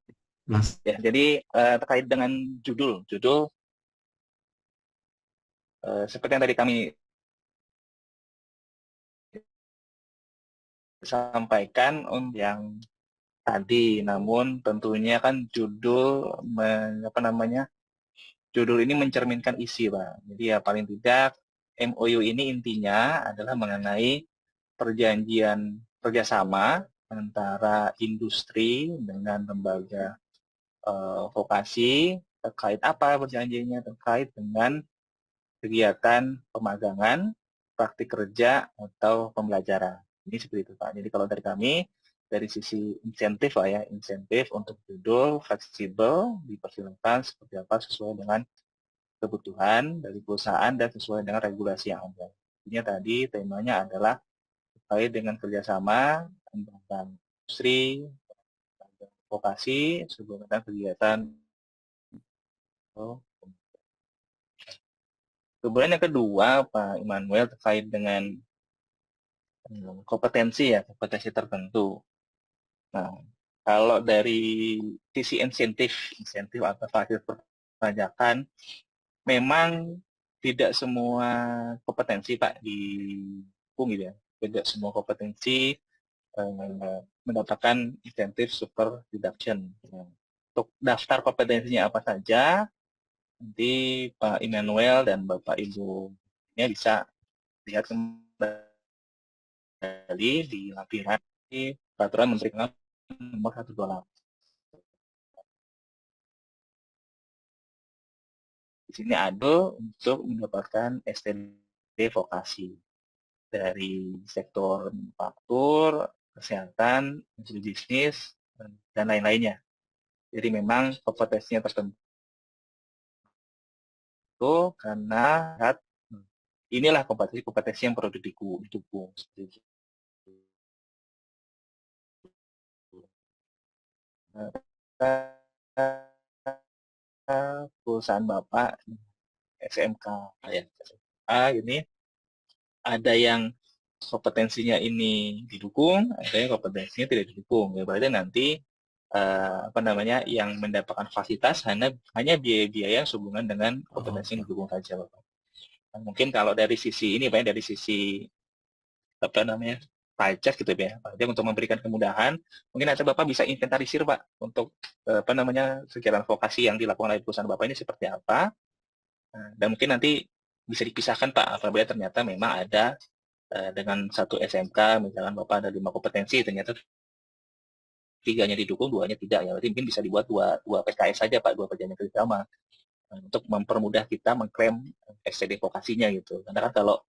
Mas, Ya, jadi terkait dengan judul seperti yang tadi kami sampaikan yang tadi, namun tentunya kan judul ini mencerminkan isi, Pak. Jadi ya paling tidak MOU ini intinya adalah mengenai perjanjian kerjasama antara industri dengan lembaga vokasi. Terkait apa perjanjiannya? Terkait dengan kegiatan pemagangan, praktik kerja, atau pembelajaran. Ini seperti itu, Pak. Jadi kalau dari kami, dari sisi insentif Pak ya, insentif untuk judul fleksibel dipersilakan seperti apa sesuai dengan kebutuhan dari perusahaan dan sesuai dengan regulasi yang ada. Intinya tadi temanya adalah terkait dengan kerjasama antara industri, vokasi, sebuah kegiatan. Kemudian yang kedua, Pak Immanuel, terkait dengan kompetensi tertentu. Nah, kalau dari sisi insentif atau fasilitas perpajakan, memang tidak semua kompetensi Pak didukung gitu ya. Tidak semua kompetensi mendapatkan insentif super deduction. Nah, untuk daftar kompetensinya apa saja, nanti Pak Immanuel dan Bapak Ibu ini bisa lihat kembali di lampiran di Peraturan Menteri Keuangan nomor 128. Di sini ada untuk mendapatkan STD vokasi dari sektor manufaktur, kesehatan, industri bisnis, dan lain-lainnya. Jadi memang kompetensinya tertentu karena inilah kompetensi yang perlu didukung. Perusahaan Bapak SMK ya, ini ada yang kompetensinya ini didukung, ada yang kompetensinya tidak didukung. Ya, berarti nanti yang mendapatkan fasilitas hanya biaya-biaya yang sehubungan dengan kompetensi yang didukung saja, Bapak. Nah, mungkin kalau dari sisi ini, Pak, dari sisi pajak gitu ya, pajak untuk memberikan kemudahan, mungkin nanti Bapak bisa inventarisir Pak untuk kegiatan vokasi yang dilakukan oleh perusahaan Bapak ini seperti apa. Nah, dan mungkin nanti bisa dipisahkan Pak apabila ternyata memang ada dengan satu SMK, misalkan Bapak ada 5 kompetensi, ternyata 3-nya didukung, 2-nya tidak, ya berarti mungkin bisa dibuat dua PKS saja Pak, 2 perjanjian kerjasama untuk mempermudah kita mengklaim STD vokasinya gitu. Karena kan kalau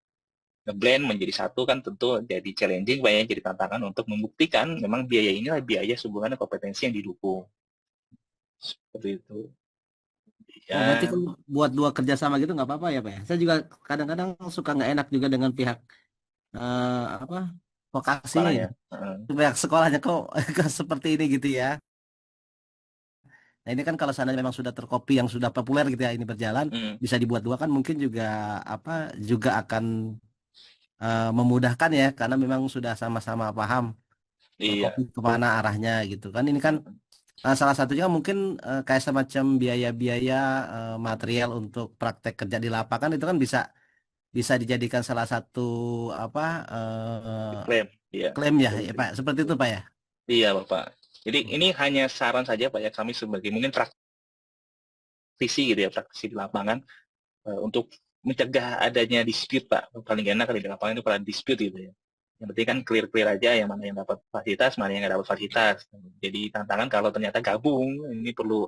ngeblend menjadi satu kan tentu jadi challenging, banyak jadi tantangan untuk membuktikan memang biaya inilah biaya sehubungan dengan kompetensi yang didukung. Seperti itu. Oh, berarti Ya, kalau buat dua kerjasama gitu nggak apa-apa ya, Pak ya? Saya juga kadang-kadang suka nggak enak juga dengan pihak apa vokasinya sekolahnya. gitu. Pihak sekolahnya kok seperti ini gitu ya. Nah ini kan kalau seandainya memang sudah terkopi yang sudah populer gitu ya ini berjalan bisa dibuat dua kan mungkin juga apa juga akan memudahkan ya karena memang sudah sama-sama paham Iya. terkopi kemana arahnya gitu kan ini kan salah satunya mungkin kayak semacam biaya-biaya material untuk praktek kerja di lapangan itu kan bisa bisa dijadikan salah satu apa Klaim. Iya. klaim ya, ya Pak seperti itu Pak ya. Iya Bapak. Jadi ini hanya saran saja Pak ya, kami sebagai mungkin praktisi gitu ya, praktisi di lapangan untuk mencegah adanya dispute Pak. Paling enak kalau di lapangan itu pada dispute gitu ya. Yang penting kan clear-clear aja yang mana yang dapat fasilitas, mana yang nggak dapat fasilitas. Jadi tantangan kalau ternyata gabung, ini perlu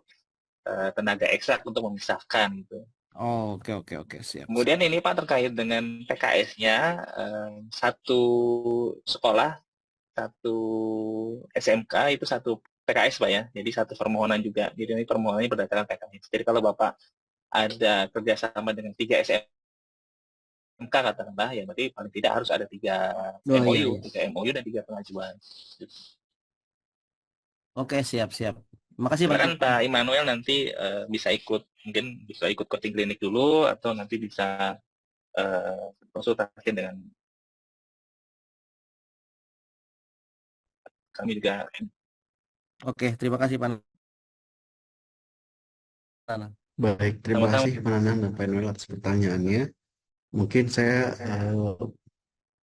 tenaga eksak untuk memisahkan gitu. Oh, oke oke oke, siap siap. Kemudian ini Pak terkait dengan PKS-nya, satu sekolah, satu SMK itu satu PKS Pak ya. Jadi satu permohonan juga. Jadi ini permohonannya berdasarkan PKS. Jadi kalau Bapak ada kerjasama dengan 3 SMK katakanlah, ya berarti paling tidak harus ada 3 Oh iya MOU, iya. 3 MOU dan 3 pengajuan. Oke, siap siap. Makasih Pak. Silakan Pak Immanuel nanti bisa ikut, mungkin bisa ikut coaching klinik dulu atau nanti bisa konsultasi dengan kami juga. Oke, terima kasih Pak Nana. Baik, terima Sama-sama. kasih Pak Nanang dan Pak Noel atas pertanyaannya. Mungkin saya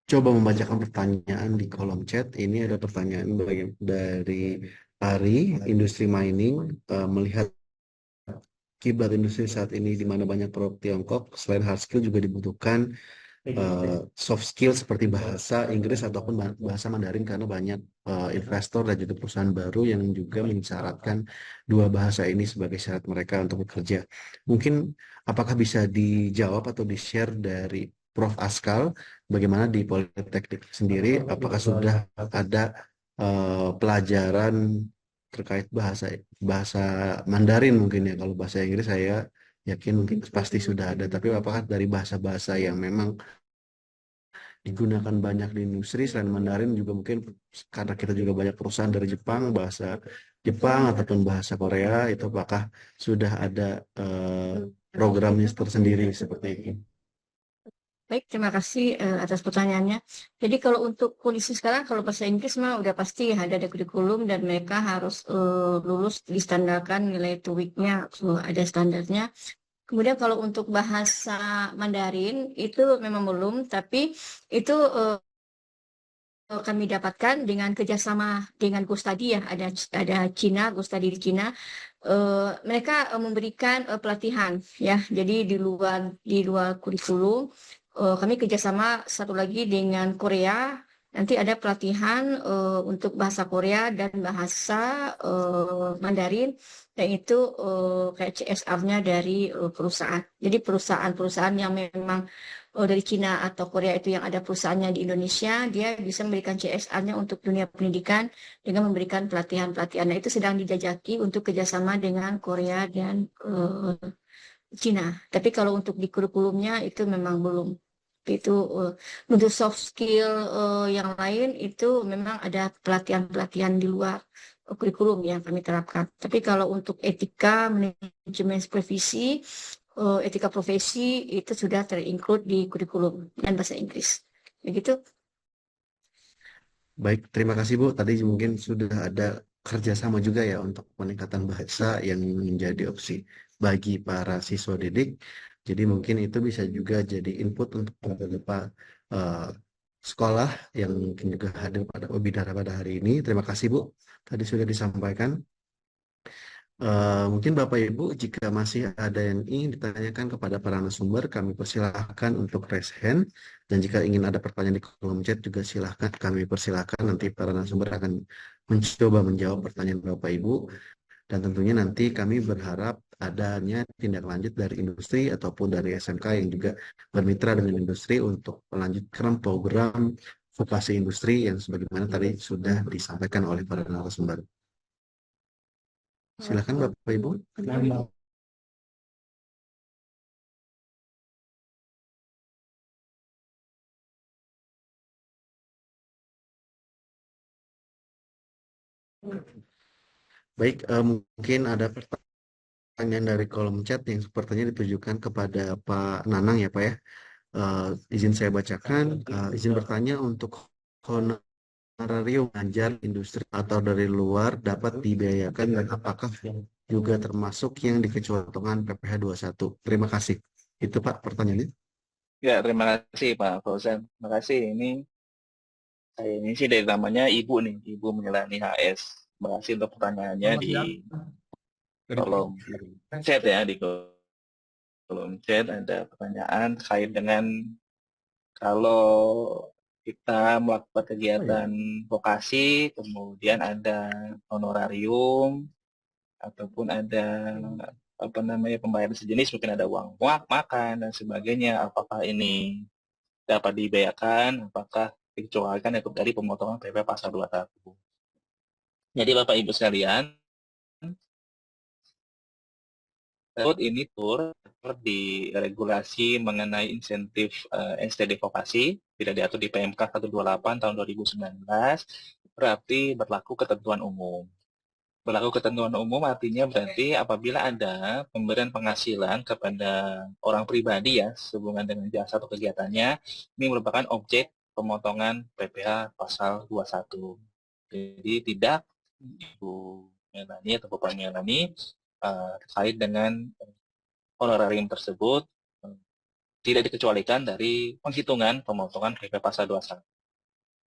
coba membacakan pertanyaan di kolom chat. Ini ada pertanyaan dari Ari, industri mining, melihat kiblat industri saat ini di mana banyak produk Tiongkok, selain hard skill juga dibutuhkan soft skill seperti bahasa Inggris ataupun bahasa Mandarin karena banyak investor dan juga perusahaan baru yang juga mensyaratkan dua bahasa ini sebagai syarat mereka untuk bekerja. Mungkin apakah bisa dijawab atau di-share dari Prof. Askal bagaimana di Politeknik sendiri, apakah sudah ada pelajaran terkait bahasa bahasa Mandarin mungkin ya, kalau bahasa Inggris saya yakin mungkin pasti sudah ada, tapi apakah dari bahasa-bahasa yang memang digunakan banyak di industri selain Mandarin juga mungkin karena kita juga banyak perusahaan dari Jepang, bahasa Jepang ataupun bahasa Korea itu apakah sudah ada programnya tersendiri seperti ini? Baik, terima kasih atas pertanyaannya. Jadi kalau untuk kondisi sekarang, kalau bahasa Inggris mah udah pasti ada kurikulum dan mereka harus lulus distandarkan nilai TOEIC-nya ada standarnya. Kemudian kalau untuk bahasa Mandarin itu memang belum, tapi itu kami dapatkan dengan kerjasama dengan Gustadi ya, ada Cina, Gustadi di Cina. Mereka memberikan pelatihan ya, jadi di luar kurikulum. Kami kerjasama satu lagi dengan Korea. Nanti ada pelatihan untuk bahasa Korea dan bahasa Mandarin, dan itu kayak CSR-nya dari perusahaan. Jadi perusahaan-perusahaan yang memang dari Cina atau Korea itu yang ada perusahaannya di Indonesia, dia bisa memberikan CSR-nya untuk dunia pendidikan dengan memberikan pelatihan-pelatihan. Nah, itu sedang dijajaki untuk kerjasama dengan Korea dan Cina. Tapi kalau untuk di kurikulumnya itu memang belum. Itu untuk soft skill yang lain itu memang ada pelatihan-pelatihan di luar kurikulum yang kami terapkan. Tapi kalau untuk etika, manajemen supervisi, etika profesi itu sudah terinclude di kurikulum dan bahasa Inggris. Begitu. Baik, terima kasih Bu. Tadi mungkin sudah ada kerjasama juga ya untuk peningkatan bahasa yang menjadi opsi bagi para siswa didik. Jadi mungkin itu bisa juga jadi input untuk beberapa eh, sekolah yang mungkin juga hadir pada webinar pada hari ini. Terima kasih Bu. Tadi sudah disampaikan. Mungkin Bapak Ibu, jika masih ada yang ingin ditanyakan kepada para narasumber, kami persilahkan untuk raise hand. Dan jika ingin ada pertanyaan di kolom chat juga silahkan kami persilahkan. Nanti para narasumber akan mencoba menjawab pertanyaan Bapak Ibu. Dan tentunya nanti kami berharap adanya tindak lanjut dari industri ataupun dari SMK yang juga bermitra dengan industri untuk melanjutkan program vokasi industri yang sebagaimana tadi sudah disampaikan oleh para narasumber. Silakan Bapak Ibu. Baik, mungkin ada pertanyaan dari kolom chat yang sepertinya ditujukan kepada Pak Nanang ya Pak ya. Izin saya bacakan, izin bertanya untuk honorarium mengajar industri atau dari luar dapat dibiayakan dan apakah juga termasuk yang dikecualikan PPh 21. Terima kasih. Itu Pak pertanyaannya. Ya, terima kasih Pak Fauzan. Terima kasih. Ini sih dari namanya Ibu nih, Ibu Menyelani HS. Terima kasih untuk pertanyaannya di kolom chat ya, di kolom chat ada pertanyaan terkait dengan kalau kita melakukan kegiatan vokasi, kemudian ada honorarium ataupun ada apa namanya pembayaran sejenis, mungkin ada uang makan dan sebagainya, apakah ini dapat dibayarkan, apakah dikecualikan dari pemotongan PP pasal 21. Jadi Bapak Ibu sekalian, ini di regulasi mengenai insentif STD vokasi, tidak diatur di PMK 128 tahun 2019, berarti berlaku ketentuan umum. Berlaku ketentuan umum artinya berarti apabila ada pemberian penghasilan kepada orang pribadi ya, sehubungan dengan jasa atau kegiatannya, ini merupakan objek pemotongan PPh pasal 21. Jadi tidak Ibu Melani atau Bapak Melani terkait dengan honorarium tersebut tidak dikecualikan dari penghitungan pemotongan PP pasal 21.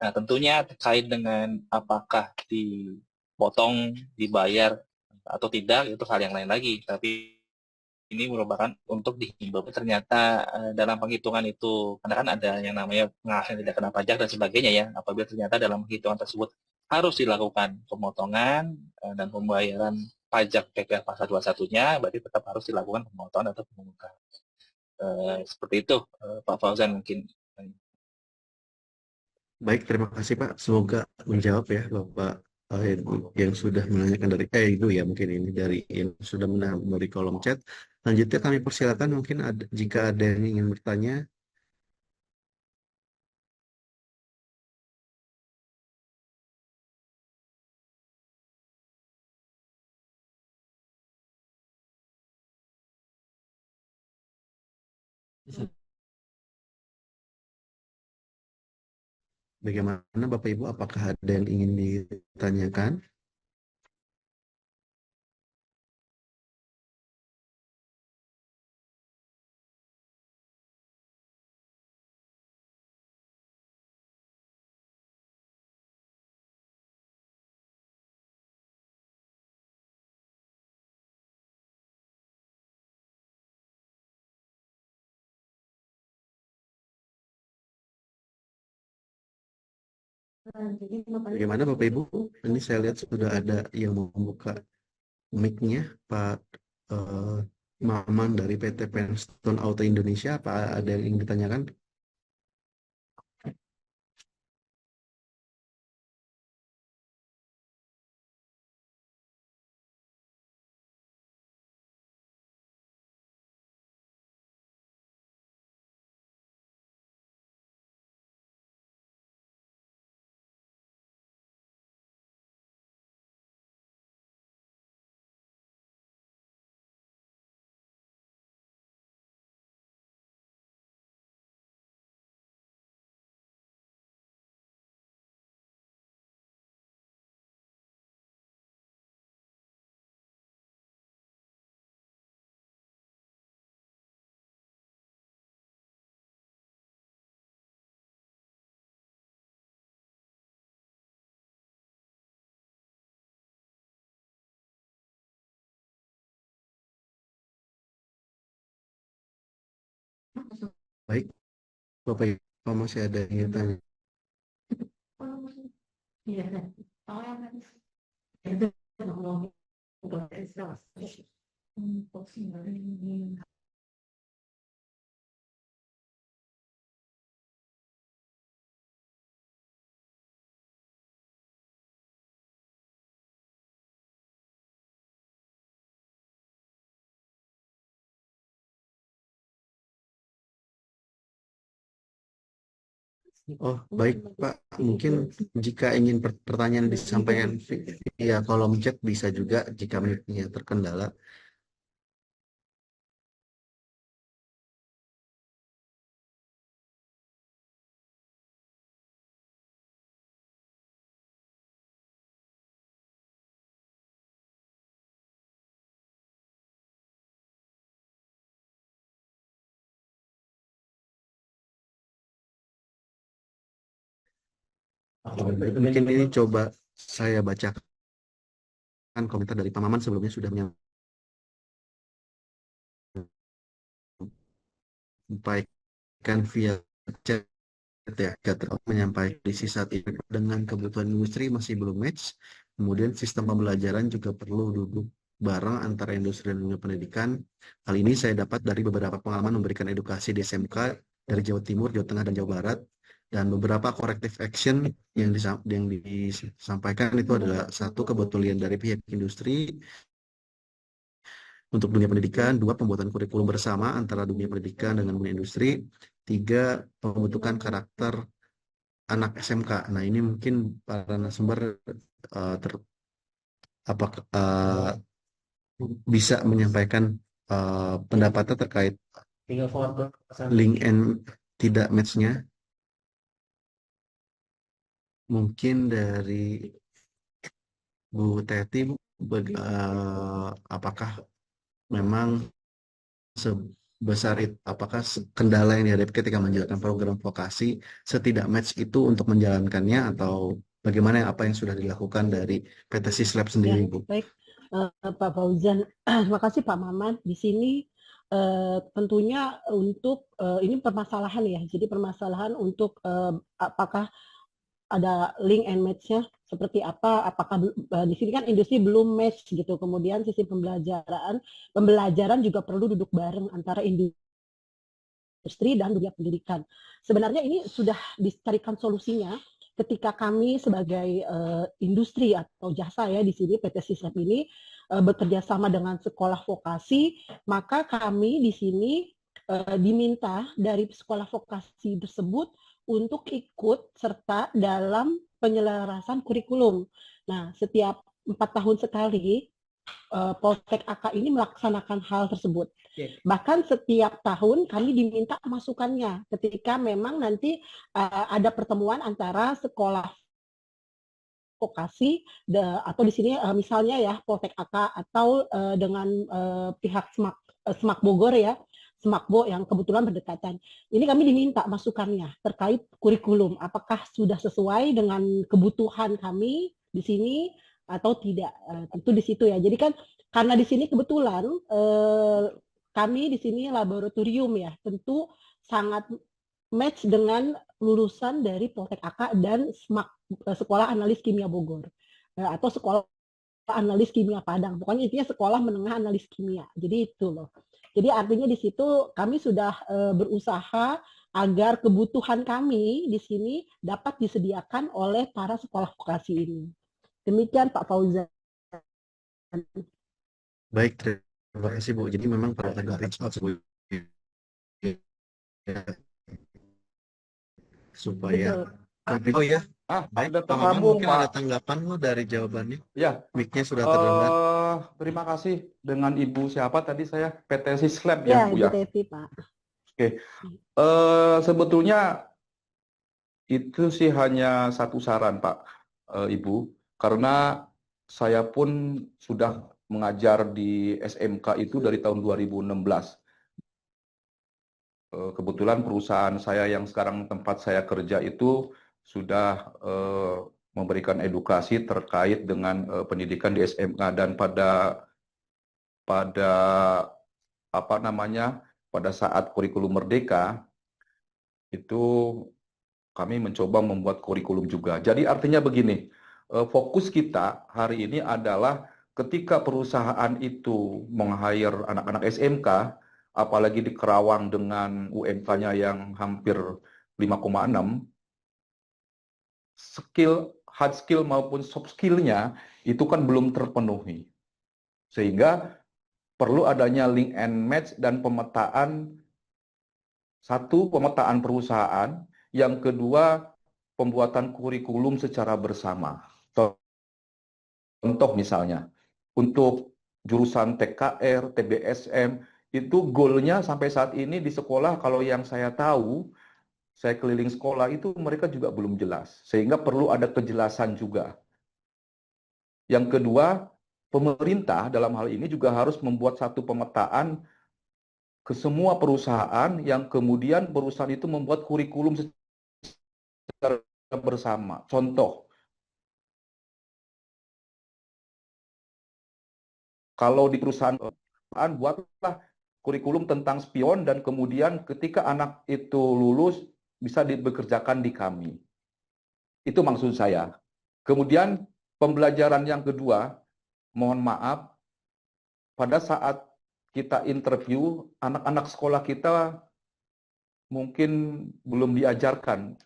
Nah, tentunya terkait dengan apakah dipotong, dibayar, atau tidak, itu hal yang lain lagi. Tapi ini merupakan untuk dihimbau. Ternyata dalam penghitungan itu, karena kan ada yang namanya penghasilan tidak kena pajak dan sebagainya ya, apabila ternyata dalam penghitungan tersebut harus dilakukan pemotongan dan pembayaran pajak PPh pasal 21-nya, berarti tetap harus dilakukan pemotongan atau pemungutan. Seperti itu, Pak Fauzan mungkin. Baik, terima kasih Pak. Semoga menjawab ya Bapak yang sudah menanyakan dari Ibu ya mungkin ini dari yang sudah menanyakan dari kolom chat. Lanjutnya kami persilakan mungkin jika ada yang ingin bertanya. Bagaimana Bapak Ibu, apakah ada yang ingin ditanyakan? Bagaimana Bapak Ibu? Ini saya lihat sudah ada yang membuka mic-nya, Pak Maman dari PT Penstone Auto Indonesia. Apa ada yang ingin ditanyakan? Baik, Bapak Ibu masih ada yang ingin tanya. Oh, baik Pak. Mungkin jika ingin pertanyaan disampaikan via kolom chat bisa juga jika mic-nya terkendala. Mungkin ini coba saya bacakan komentar dari Pak Maman sebelumnya sudah menyampaikan via chat ya, menyampaikan kondisi saat ini dengan kebutuhan industri masih belum match. Kemudian sistem pembelajaran juga perlu duduk bareng antara industri dan dunia pendidikan. Hal ini saya dapat dari beberapa pengalaman memberikan edukasi di SMK dari Jawa Timur, Jawa Tengah, dan Jawa Barat. Dan beberapa corrective action yang disampaikan itu adalah satu, kebetulan dari pihak industri untuk dunia pendidikan, dua, pembuatan kurikulum bersama antara dunia pendidikan dengan dunia industri, tiga, pembentukan karakter anak SMK. Nah, ini mungkin para narasumber uh, ter, apa, bisa menyampaikan pendapatnya terkait link and tidak match-nya. Mungkin dari Bu Teti, apakah memang sebesar itu, apakah kendala yang dihadapi ketika menjalankan program vokasi setidak match itu untuk menjalankannya, atau bagaimana apa yang sudah dilakukan dari PT Sislab sendiri, Ya, Bu? baik, Pak Fauzan. Terima kasih Pak Maman. Di sini tentunya untuk ini permasalahan ya. Jadi permasalahan untuk apakah ada link and match-nya seperti apa? Apakah di sini kan industri belum match gitu. Kemudian sisi pembelajaran juga perlu duduk bareng antara industri dan dunia pendidikan. Sebenarnya ini sudah dicarikan solusinya ketika kami sebagai industri atau jasa ya di sini PT Sislab ini bekerja sama dengan sekolah vokasi, maka kami di sini diminta dari sekolah vokasi tersebut untuk ikut serta dalam penyelarasan kurikulum. Nah, setiap 4 tahun sekali Poltek AK ini melaksanakan hal tersebut. Bahkan setiap tahun kami diminta masukannya ketika memang nanti ada pertemuan antara sekolah vokasi atau di sini misalnya ya Poltek AK atau dengan pihak Semak Bogor ya, Semakbo yang kebetulan berdekatan. Ini kami diminta masukannya terkait kurikulum, apakah sudah sesuai dengan kebutuhan kami di sini atau tidak. Tentu di situ ya. Jadi kan karena di sini kebetulan kami di sini laboratorium ya, tentu sangat match dengan lulusan dari Poltek AK dan Sekolah Analis Kimia Bogor atau Sekolah Analis Kimia Padang. Pokoknya intinya sekolah menengah analis kimia. Jadi itu loh. Jadi artinya di situ kami sudah berusaha agar kebutuhan kami di sini dapat disediakan oleh para sekolah vokasi ini. Demikian Pak Fauzan. Baik, terima kasih Bu. Jadi memang pada reach out supaya Betul. oh ya, baik, Sudah Pak Maman, tersambung, mungkin Pak. ada tanggapan lo dari jawabannya? Ya, Mic-nya sudah terdengar. terima kasih dengan Ibu siapa tadi saya PT Sislab Ya, ya, Bu Ibu ya. Tevi, Pak. Oke, sebetulnya itu sih hanya satu saran, Pak, Ibu, karena saya pun sudah mengajar di SMK itu dari tahun 2016. Kebetulan perusahaan saya yang sekarang tempat saya kerja itu sudah memberikan edukasi terkait dengan pendidikan di SMK, dan pada apa namanya, pada saat kurikulum merdeka itu kami mencoba membuat kurikulum juga. Jadi artinya begini, fokus kita hari ini adalah ketika perusahaan itu meng-hire anak-anak SMK, apalagi di Kerawang dengan UMK-nya yang hampir 5,6, hard skill maupun soft skill-nya itu kan belum terpenuhi. Sehingga perlu adanya link and match dan pemetaan, satu, pemetaan perusahaan, yang kedua, pembuatan kurikulum secara bersama. Contoh misalnya, untuk jurusan TKR, TBSM, itu goalnya sampai saat ini di sekolah, kalau yang saya tahu, saya keliling sekolah itu mereka juga belum jelas. Sehingga perlu ada kejelasan juga. Yang kedua, pemerintah dalam hal ini juga harus membuat satu pemetaan ke semua perusahaan, yang kemudian perusahaan itu membuat kurikulum secara bersama. Contoh, kalau di perusahaan buatlah kurikulum tentang spion, dan kemudian ketika anak itu lulus bisa dibekerjakan di kami. Itu maksud saya. Kemudian pembelajaran yang kedua, mohon maaf, pada saat kita interview, anak-anak sekolah kita mungkin belum diajarkan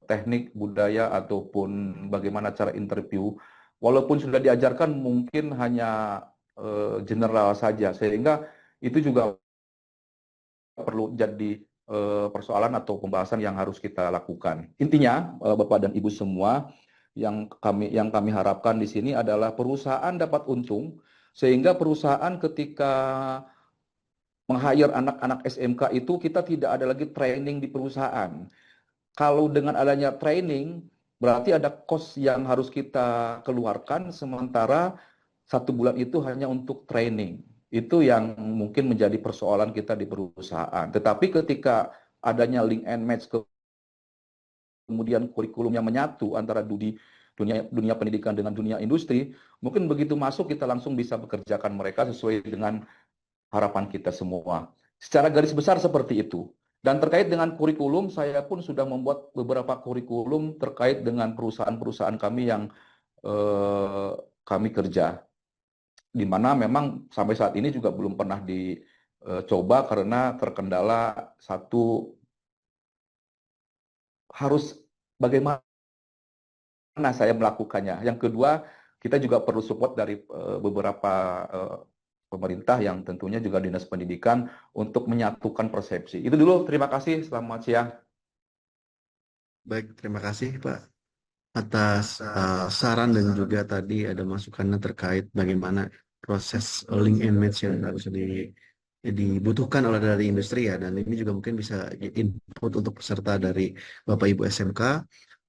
teknik budaya ataupun bagaimana cara interview. Walaupun sudah diajarkan, mungkin hanya general saja, sehingga itu juga perlu jadi persoalan atau pembahasan yang harus kita lakukan. Intinya, Bapak dan Ibu semua, yang kami harapkan di sini adalah perusahaan dapat untung, sehingga perusahaan ketika meng-hire anak-anak SMK itu kita tidak ada lagi training di perusahaan. Kalau dengan adanya training, berarti ada cost yang harus kita keluarkan, sementara 1 bulan itu hanya untuk training. Itu yang mungkin menjadi persoalan kita di perusahaan. Tetapi ketika adanya link and match, kemudian kurikulumnya menyatu antara dunia pendidikan dengan dunia industri, mungkin begitu masuk kita langsung bisa bekerjakan mereka sesuai dengan harapan kita semua. Secara garis besar seperti itu. Dan terkait dengan kurikulum, saya pun sudah membuat beberapa kurikulum terkait dengan perusahaan-perusahaan kami yang kami kerja. Di mana memang sampai saat ini juga belum pernah dicoba karena terkendala satu, harus bagaimana saya melakukannya. Yang kedua, kita juga perlu support dari beberapa pemerintah yang tentunya juga Dinas Pendidikan untuk menyatukan persepsi. Itu dulu, terima kasih, selamat siang. Baik, terima kasih Pak atas saran dan juga tadi ada masukannya terkait bagaimana proses link and match yang harus dibutuhkan oleh dari industri ya, dan ini juga mungkin bisa input untuk peserta dari Bapak Ibu SMK,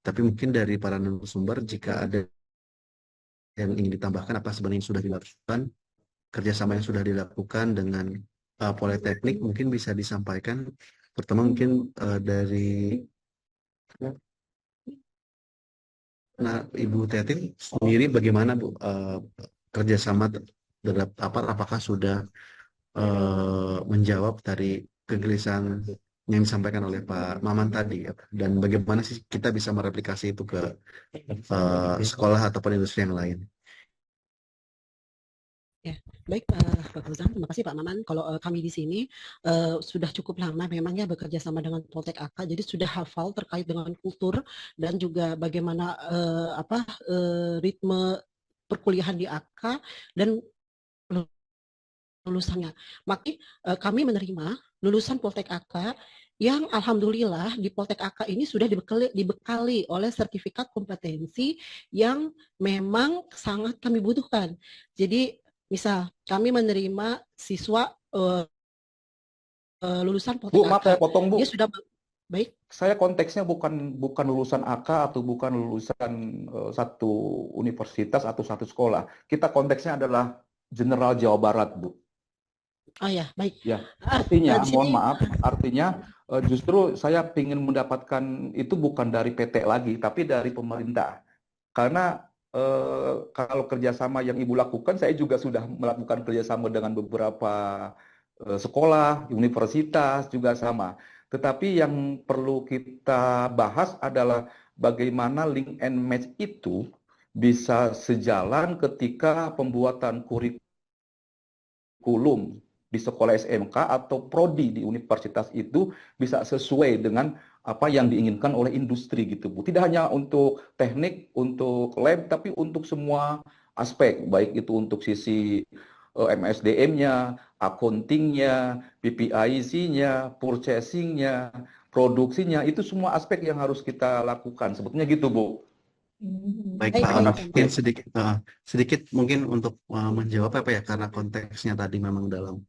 tapi mungkin dari para narasumber jika ada yang ingin ditambahkan apa sebenarnya yang sudah dilakukan, kerjasama yang sudah dilakukan dengan Politeknik mungkin bisa disampaikan. Pertama mungkin dari Ibu Teti sendiri bagaimana Bu kerjasama terhadap apakah sudah menjawab dari kegelisahan yang disampaikan oleh Pak Maman tadi ya, dan bagaimana sih kita bisa mereplikasi itu ke sekolah ataupun industri yang lain. Ya, baik Pak Fauzan, terima kasih Pak Maman. Kalau kami di sini sudah cukup lama memangnya bekerja sama dengan Poltek AK, jadi sudah hafal terkait dengan kultur dan juga bagaimana ritme perkuliahan di AK dan lulusannya. Maka kami menerima lulusan Poltek AK yang alhamdulillah di Poltek AK ini sudah dibekali oleh sertifikat kompetensi yang memang sangat kami butuhkan. Jadi misal kami menerima siswa lulusan Poltek Bu, AK. maaf saya potong Bu. Dia sudah baik. Saya konteksnya bukan lulusan AK atau bukan lulusan satu universitas atau satu sekolah. Kita konteksnya adalah General Jawa Barat, Bu. Oh ya, baik. Ya, artinya, mohon maaf, artinya justru saya ingin mendapatkan itu bukan dari PT lagi, tapi dari pemerintah. Karena kalau kerjasama yang Ibu lakukan, saya juga sudah melakukan kerjasama dengan beberapa sekolah, universitas juga sama. Tetapi yang perlu kita bahas adalah bagaimana link and match itu bisa sejalan ketika pembuatan kurikulum di sekolah SMK atau prodi di universitas itu bisa sesuai dengan apa yang diinginkan oleh industri gitu Bu. Tidak hanya untuk teknik, untuk lab, tapi untuk semua aspek, baik itu untuk sisi MSDM-nya, accounting-nya, PPIC-nya, purchasing-nya, produksinya, itu semua aspek yang harus kita lakukan. Sebetulnya gitu Bu. Baik Pak, mungkin sedikit mungkin untuk menjawab apa ya, karena konteksnya tadi memang dalam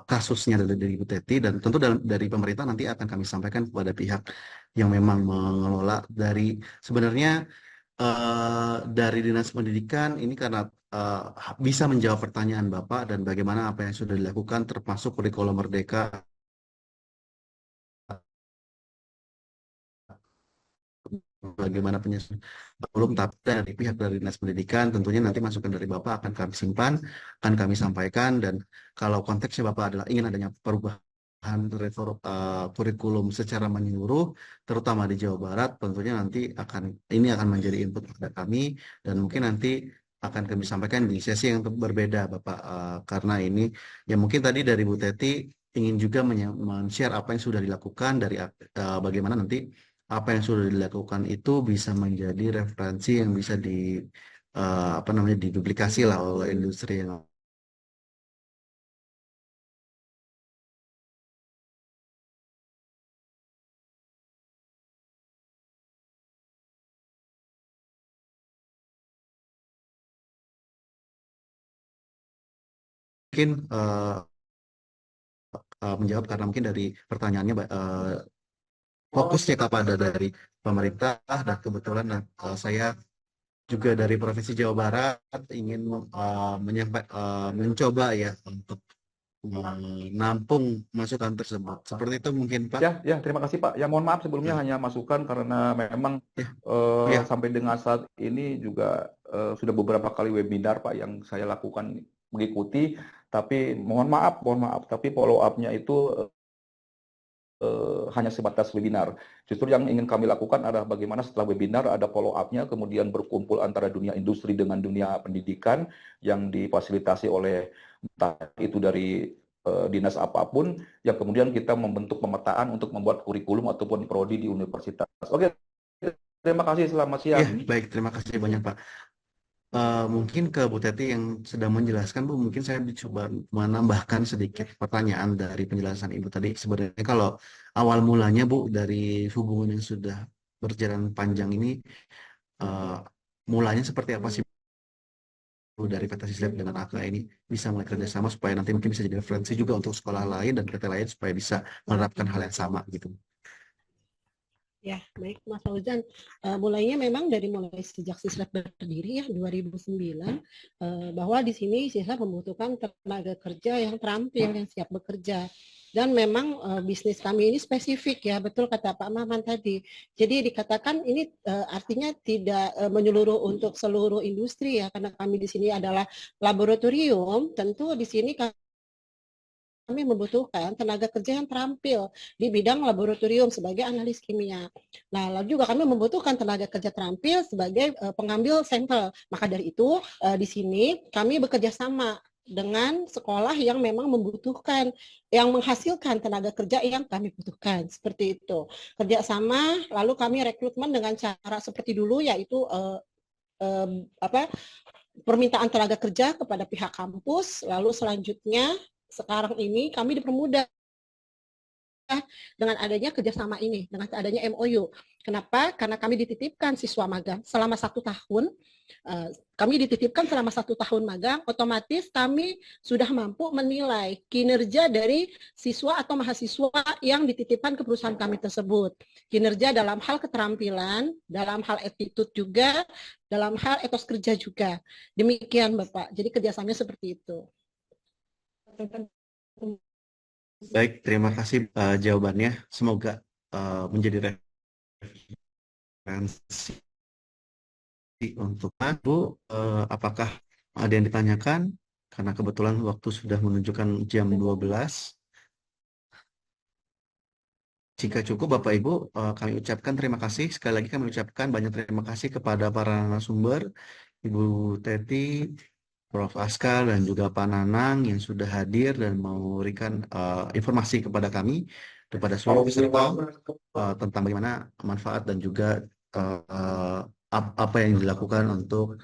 kasusnya dari Ibu Teti, dan tentu dari pemerintah nanti akan kami sampaikan kepada pihak yang memang mengelola dari sebenarnya dari Dinas Pendidikan ini, karena bisa menjawab pertanyaan Bapak dan bagaimana apa yang sudah dilakukan termasuk kurikulum Merdeka bagaimana penyusunan belum, tapi dari pihak dari Dinas Pendidikan tentunya nanti masukan dari Bapak akan kami simpan, akan kami sampaikan, dan kalau konteksnya Bapak adalah ingin adanya perubahan kurikulum secara menyeluruh terutama di Jawa Barat, tentunya nanti ini akan menjadi input kepada kami, dan mungkin nanti akan kami sampaikan di sesi yang berbeda, Bapak. Karena ini ya mungkin tadi dari Bu Teti ingin juga men-share apa yang sudah dilakukan dari bagaimana nanti apa yang sudah dilakukan itu bisa menjadi referensi yang bisa apa namanya diduplikasi lah oleh industri yang mungkin menjawab karena mungkin dari pertanyaannya fokusnya kepada dari pemerintah dan kebetulan saya juga dari Provinsi Jawa Barat ingin mencoba ya untuk menampung masukan tersebut. Seperti itu mungkin Pak. Ya, terima kasih Pak. Ya mohon maaf sebelumnya hanya masukan karena memang sampai dengan saat ini juga sudah beberapa kali webinar Pak yang saya lakukan mengikuti, tapi mohon maaf, tapi follow up-nya itu hanya sebatas webinar. Justru yang ingin kami lakukan adalah bagaimana setelah webinar ada follow up-nya, kemudian berkumpul antara dunia industri dengan dunia pendidikan yang difasilitasi oleh entah itu dari dinas apapun, yang kemudian kita membentuk pemetaan untuk membuat kurikulum ataupun prodi di universitas. Oke, terima kasih, selamat siang. Ya, baik, terima kasih banyak Pak. Mungkin ke Bu Teti yang sedang menjelaskan, Bu, mungkin saya coba menambahkan sedikit pertanyaan dari penjelasan Ibu tadi. Sebenarnya kalau awal mulanya, Bu, dari hubungan yang sudah berjalan panjang ini, mulanya seperti apa sih, Bu, dari PT Sislab dengan AK ini bisa mulai kerjasama supaya nanti mungkin bisa jadi referensi juga untuk sekolah lain dan PT lain supaya bisa menerapkan hal yang sama gitu. Ya, baik Mas Fauzan. Mulainya memang mulai sejak Sislab berdiri ya 2009, bahwa di sini Sislab membutuhkan tenaga kerja yang terampil, yang siap bekerja. Dan memang bisnis kami ini spesifik ya, betul kata Pak Maman tadi. Jadi dikatakan ini artinya tidak menyeluruh untuk seluruh industri ya, karena kami di sini adalah laboratorium. Tentu di sini kami membutuhkan tenaga kerja yang terampil di bidang laboratorium sebagai analis kimia. Nah, lalu juga kami membutuhkan tenaga kerja terampil sebagai pengambil sampel. Maka dari itu di sini kami bekerja sama dengan sekolah yang memang membutuhkan, yang menghasilkan tenaga kerja yang kami butuhkan, seperti itu. Kerjasama, lalu kami rekrutmen dengan cara seperti dulu, yaitu permintaan tenaga kerja kepada pihak kampus, lalu selanjutnya sekarang ini kami dipermudah dengan adanya kerjasama ini, dengan adanya MOU. Kenapa? Karena kami dititipkan siswa magang selama 1 tahun. Kami dititipkan selama 1 tahun magang, otomatis kami sudah mampu menilai kinerja dari siswa atau mahasiswa yang dititipkan ke perusahaan kami tersebut. Kinerja dalam hal keterampilan, dalam hal attitude juga, dalam hal etos kerja juga. Demikian Bapak, jadi kerjasamanya seperti itu. Baik, terima kasih jawabannya. Semoga menjadi referensi untuk Bu. Apakah ada yang ditanyakan? Karena kebetulan waktu sudah menunjukkan jam 12. Jika cukup Bapak Ibu, kami ucapkan terima kasih. Sekali lagi kami ucapkan banyak terima kasih kepada para narasumber, Ibu Teti, Prof. Askar, dan juga Pak Nanang yang sudah hadir dan memberikan informasi kepada kami, kepada seluruh peserta tentang bagaimana manfaat dan juga apa yang dilakukan untuk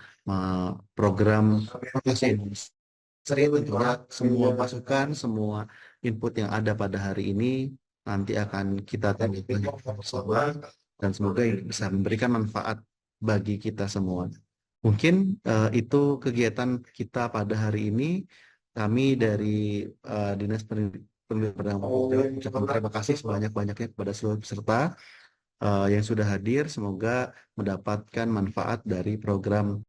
program profesi industri. Tentunya semua masukan, semua input yang ada pada hari ini nanti akan kita tanggapi bersama dan semoga bisa memberikan manfaat bagi kita semua. Mungkin itu kegiatan kita pada hari ini. Kami dari Dinas Pendidikan ucapkan terima kasih sebanyak-banyaknya kepada seluruh peserta yang sudah hadir. Semoga mendapatkan manfaat dari program